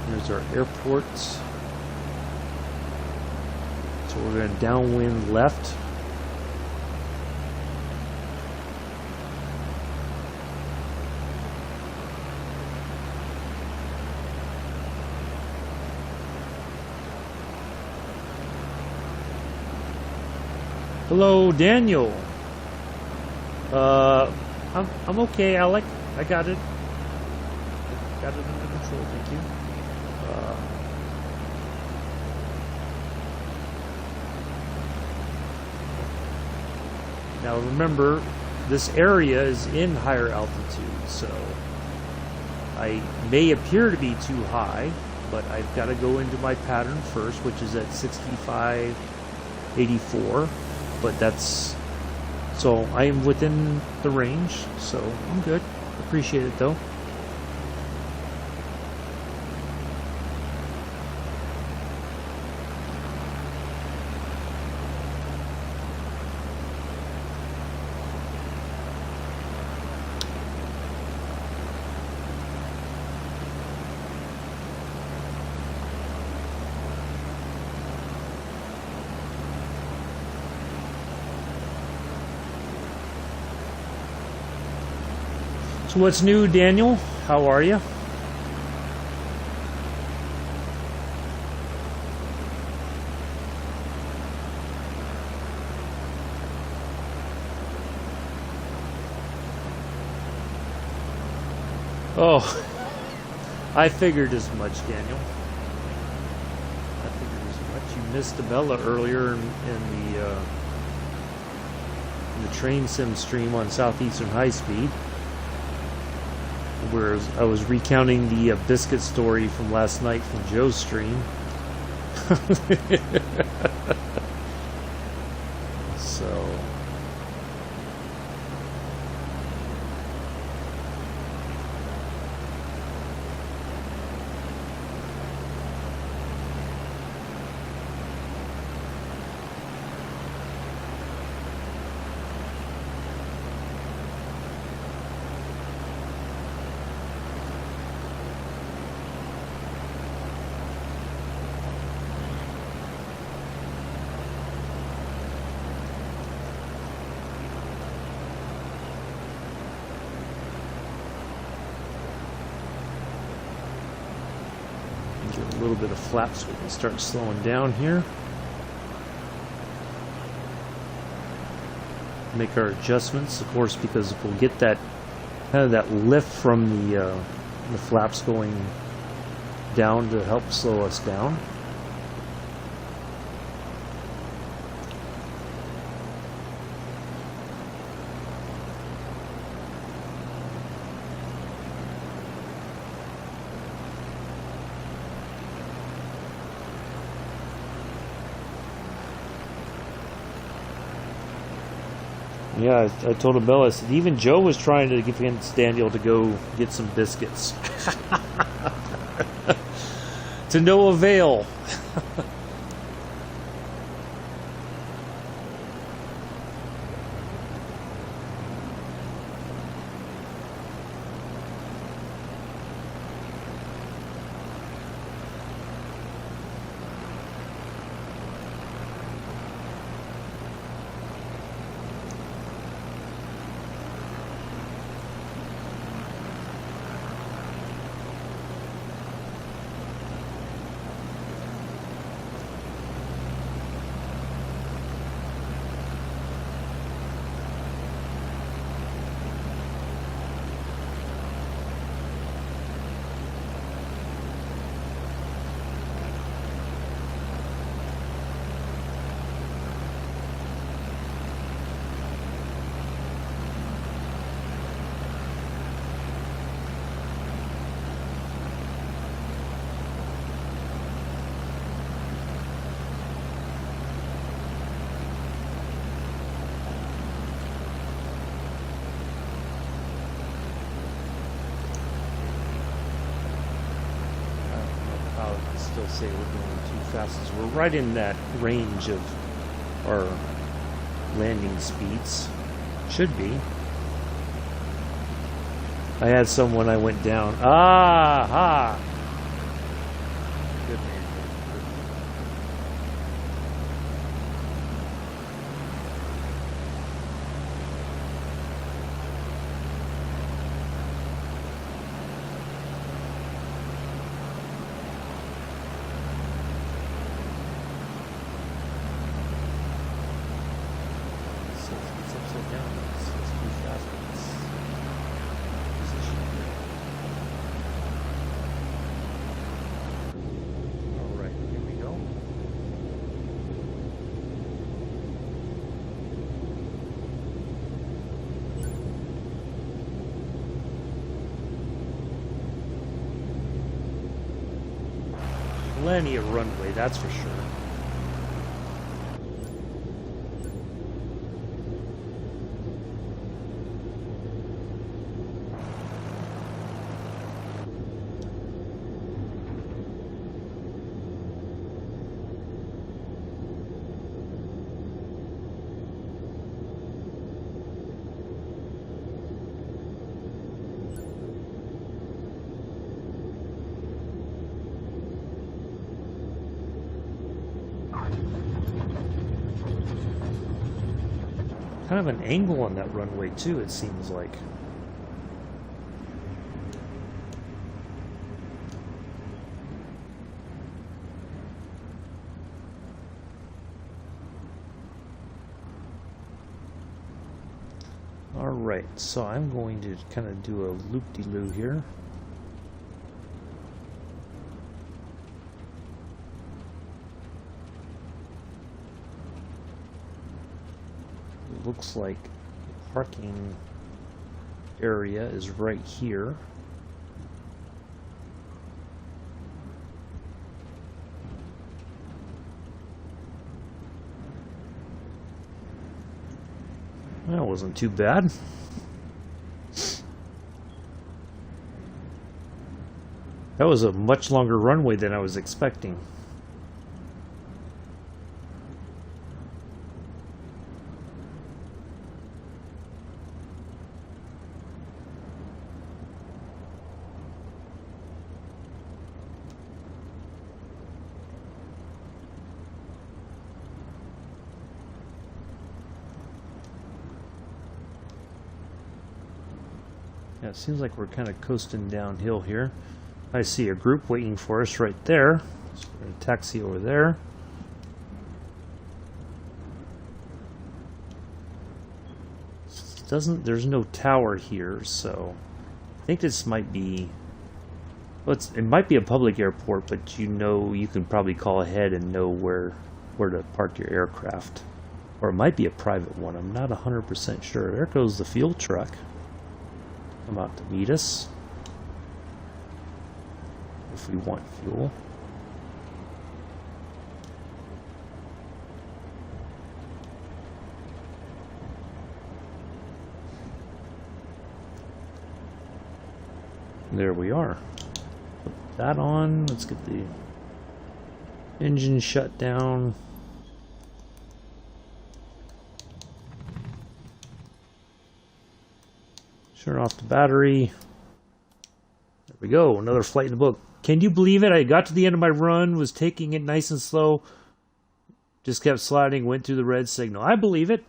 Here's our airport. So we're going to downwind left. Hello, Daniel. I'm okay, Alec. I got it. Got it under control. Thank you. Now remember, this area is in higher altitude, so I may appear to be too high, but I've got to go into my pattern first, which is at 6584. But that's, so I am within the range, so I'm good. Appreciate it though. So what's new, Daniel? How are you? Oh, I figured as much, Daniel. I figured as much. You missed Abella earlier in the train sim stream on Southeastern High Speed, where I was recounting the biscuit story from last night from Joe's stream. So get a little bit of flap so we can start slowing down here. Make our adjustments, of course, because we'll get that kind of that lift from the flaps going down to help slow us down. Yeah, I told Abella, I said, even Joe was trying to convince Daniel to go get some biscuits. To no avail. I'll still say we're going too fast, as we're right in that range of our landing speeds. Should be. I had some when I went down. Ah ha! Good man. Plenty of runway, that's for sure. Kind of an angle on that runway too, it seems like. Alright, so I'm going to kind of do a loop-de-loo here. Looks like the parking area is right here. That wasn't too bad. That was a much longer runway than I was expecting. Yeah, it seems like we're kind of coasting downhill here. I see a group waiting for us right there. So we're going to taxi over there. There's no tower here, so I think this might be, well, it might be a public airport, but you can probably call ahead and know where to park your aircraft. Or it might be a private one. I'm not 100% sure. There goes the fuel truck. Come out to meet us if we want fuel. There we are. Put that on. Let's get the engine shut down. Turn off the battery. There we go. Another flight in the book. Can you believe it? I got to the end of my run, was taking it nice and slow, just kept sliding, went through the red signal. I believe it.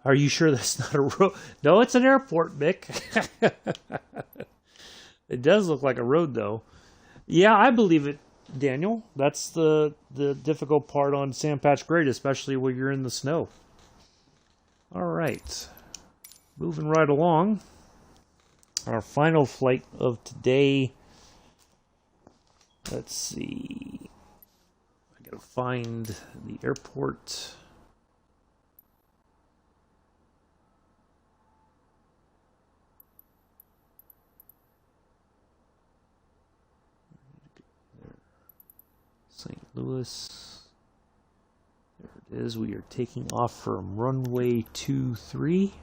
Are you sure that's not a road? No, it's an airport, Mick. It does look like a road, though. Yeah, I believe it, Daniel. That's the difficult part on Sandpatch Grade, especially when you're in the snow. All right. Moving right along. Our final flight of today. Let's see. I gotta find the airport. St. Louis. There it is. We are taking off from runway 23.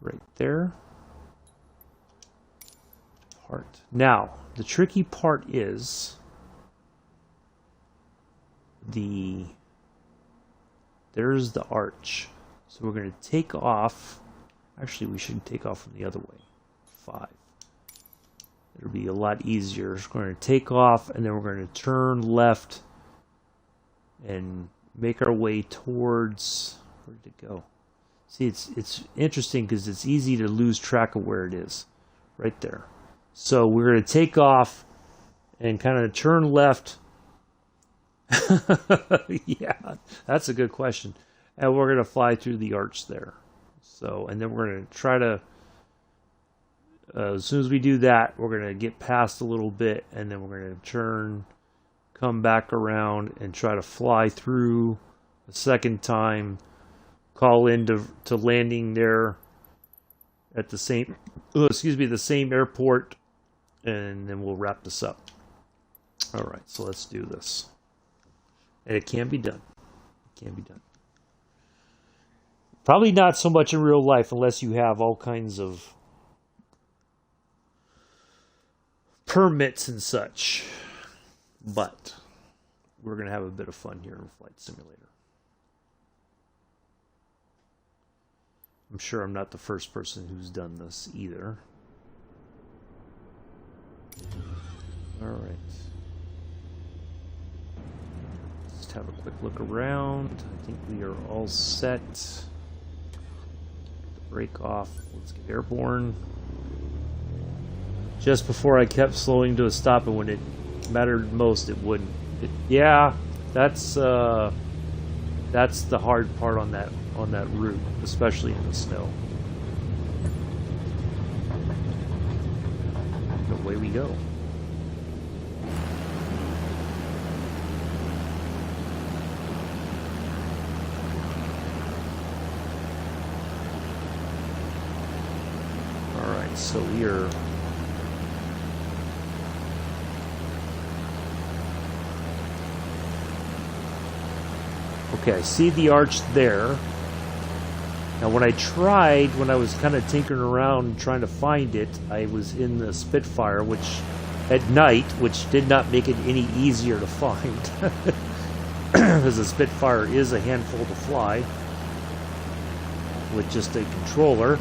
Right there. part. Now, the tricky part is there's the arch. So we're going to take off. Actually, we should take off from the other way. 5. It'll be a lot easier. We're going to take off, and then we're going to turn left and make our way towards... Where did it go? See, it's interesting because it's easy to lose track of where it is. Right there. So we're going to take off and kind of turn left. Yeah, that's a good question. And we're going to fly through the arch there. So, and then we're going to try to, as soon as we do that, we're going to get past a little bit, and then we're going to turn, come back around, and try to fly through a second time, call in to landing there at the same, the same airport, and then we'll wrap this up. All right, so let's do this. And it can be done. It can be done. Probably not so much in real life unless you have all kinds of permits and such. But we're going to have a bit of fun here in Flight Simulator. I'm sure I'm not the first person who's done this either. All right. Just have a quick look around. I think we are all set. Brake off. Let's get airborne. Just before I kept slowing to a stop, and when it mattered most, it wouldn't. Yeah, that's the hard part on that route, especially in the snow. And away we go. So we are okay. I see the arch there. Now when I was kind of tinkering around trying to find it, I was in the Spitfire, which at night, which did not make it any easier to find. Because the Spitfire is a handful to fly with just a controller.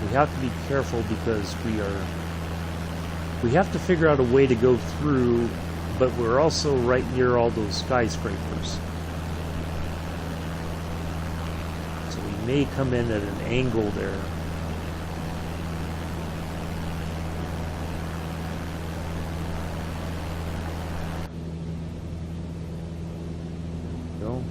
We have to be careful because we have to figure out a way to go through, but we're also right near all those skyscrapers. So we may come in at an angle there. No.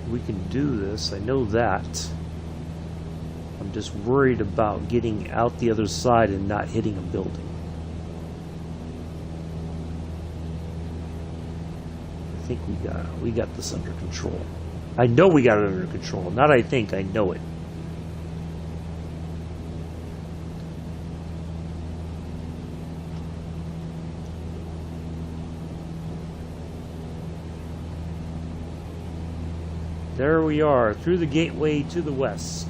We can do this, I know that. I'm just worried about getting out the other side and not hitting a building. I think we got this under control. I know we got it under control. Not I think, I know it. There we are, through the gateway to the west.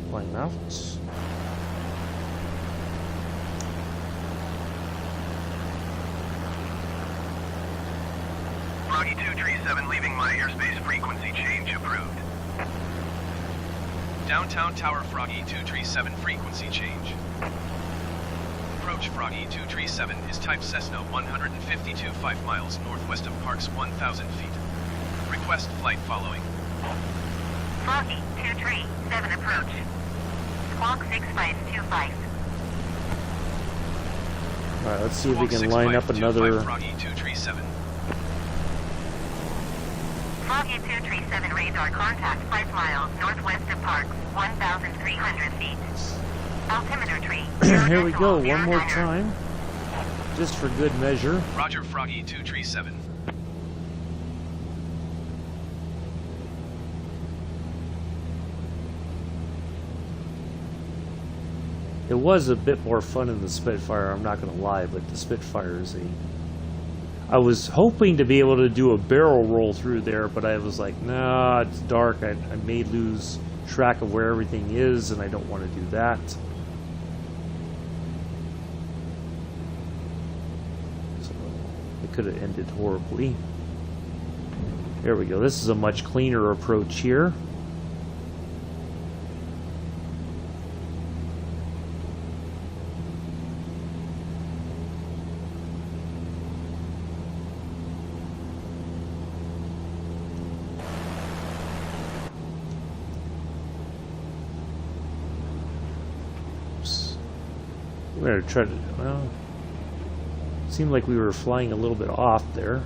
Climb out. Froggy 237 leaving my airspace, frequency change approved. Downtown Tower Froggy 237 frequency change. Approach Froggy 237 is type Cessna 152 5 miles northwest of Parks 1,000 feet. Request flight following. Froggy 237 approach. Squawk 6525. Alright, let's see if we Squawk can line up 6525 another... Froggy 237. Froggy 237 radar contact 5 miles northwest of Parks, 1,300 feet. Altimeter tree. Here we go, one more time. Just for good measure. Roger, Froggy 237. It was a bit more fun in the Spitfire, I'm not going to lie, but the Spitfire is a... I was hoping to be able to do a barrel roll through there, but I was like, nah, it's dark, I may lose track of where everything is, and I don't want to do that. So, it could have ended horribly. There we go, this is a much cleaner approach here. We're going to try to, well, seemed like we were flying a little bit off there.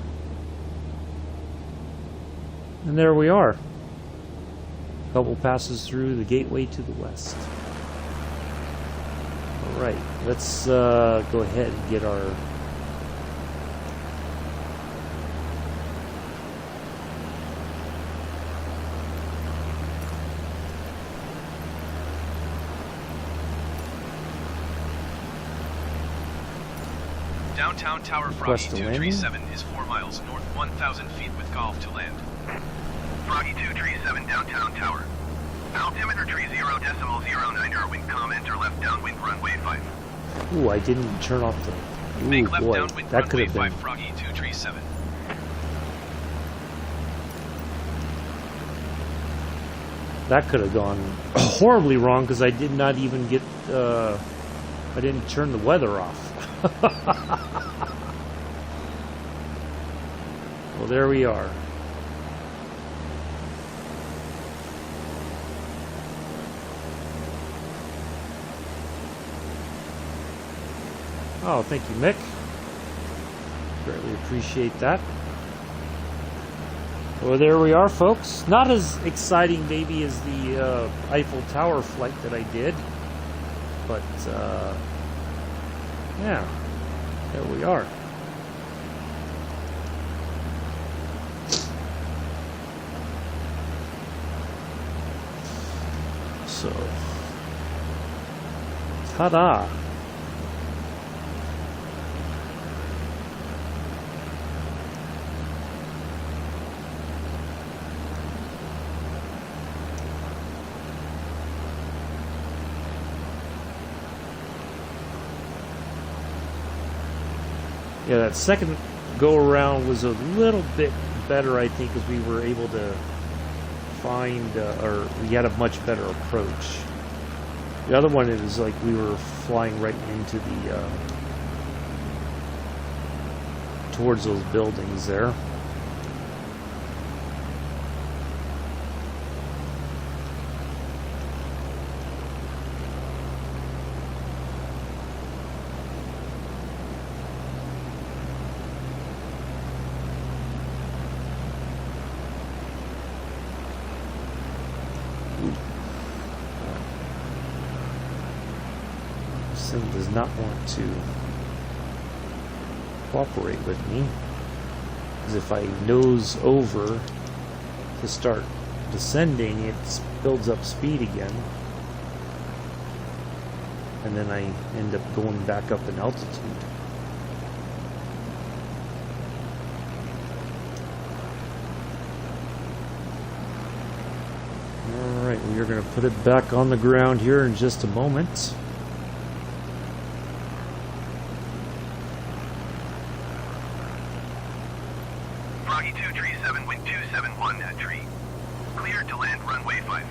And there we are. A couple passes through the gateway to the west. Alright, let's go ahead and get our... Downtown Tower Froggy 237 is 4 miles north, 1,000 feet with golf to land. Froggy 237 downtown tower. Altimeter tree 0.09 wind calm, enter left downwind runway 5. Ooh, I didn't turn off the... Ooh, Make left boy, downwind that could runway have been... 5 Froggy 237. That could have gone horribly wrong because I did not even get... I didn't turn the weather off. Well, there we are. Oh, thank you, Mick. Greatly appreciate that. Well, there we are, folks. Not as exciting, maybe, as the Eiffel Tower flight that I did, but yeah, there we are. So, ta-da! Yeah, that second go-around was a little bit better, I think, as we were able to find, or we had a much better approach. The other one, it was like we were flying right into the, towards those buildings there. Does not want to cooperate with me, because if I nose over to start descending, it builds up speed again, and then I end up going back up in altitude. Alright, we are going to put it back on the ground here in just a moment. Froggy 237, wind 271 at tree. Cleared to land runway 5.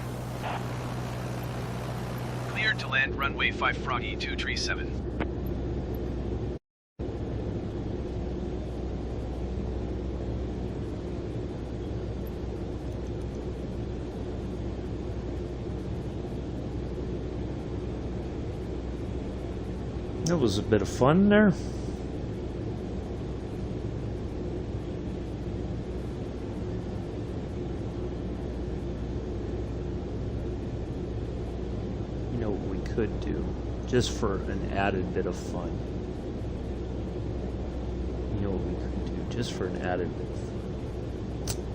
Cleared to land runway 5 Froggy 237. That was a bit of fun there. You know what we could do, just for an added bit of fun. You know what we could do, just for an added bit of fun.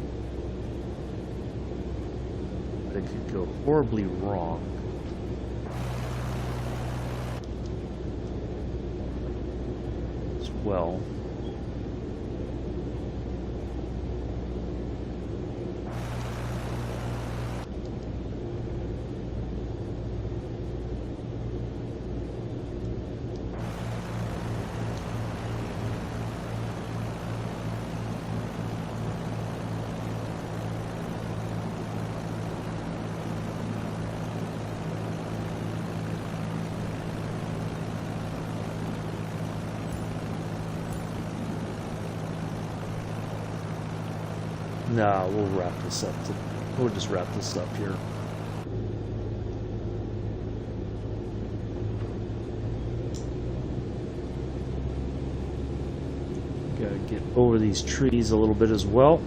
But it could go horribly wrong. As well. Nah, we'll wrap this up. We'll just wrap this up here. Gotta get over these trees a little bit as well.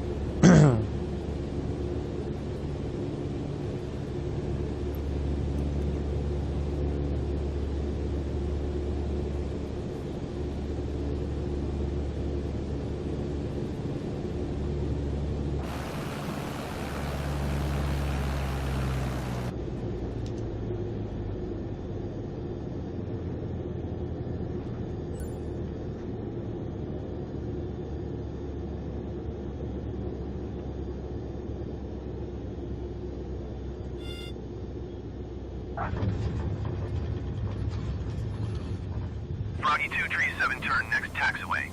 Froggy 237, turn next taxiway.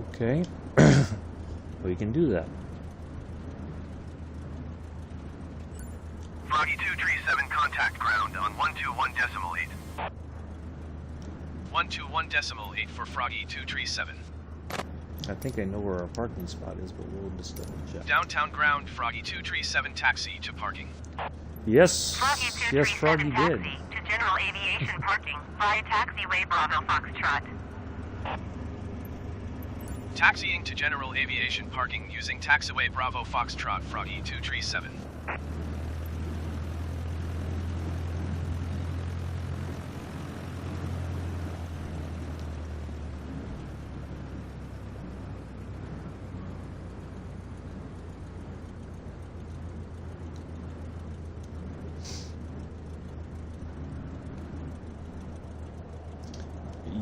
Okay. We can do that. Froggy 237, contact ground on 121.8. 121.8 for Froggy 237. I think I know where our parking spot is, but we'll just double check. Downtown ground, Froggy 237 taxi to parking. Yes, Froggy yes, 237 Froggy did. taxi to general aviation parking via taxiway Bravo Foxtrot. Taxiing to general aviation parking using taxiway Bravo Foxtrot, Froggy 237.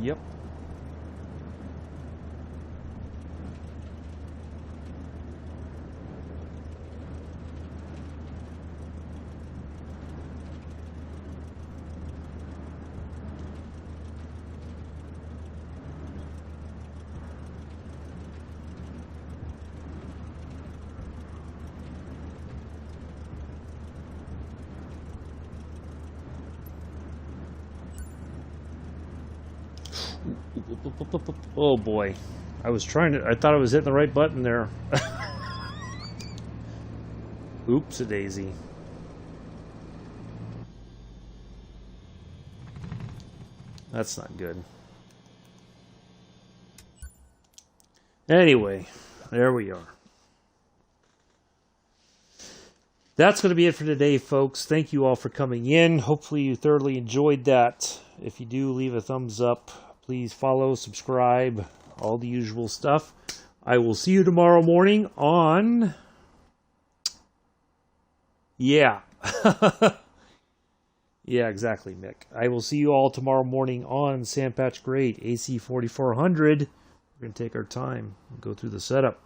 Yep. Oh boy. I thought I was hitting the right button there. Oops-a-daisy. That's not good. Anyway, there we are. That's going to be it for today, folks. Thank you all for coming in. Hopefully you thoroughly enjoyed that. If you do, leave a thumbs up. Please follow, subscribe, all the usual stuff. I will see you tomorrow morning on... Yeah. Yeah, exactly, Mick. I will see you all tomorrow morning on Sandpatch Grade AC 4400. We're going to take our time and go through the setup.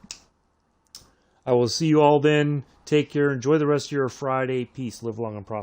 I will see you all then. Take care. Enjoy the rest of your Friday. Peace. Live long and prosper.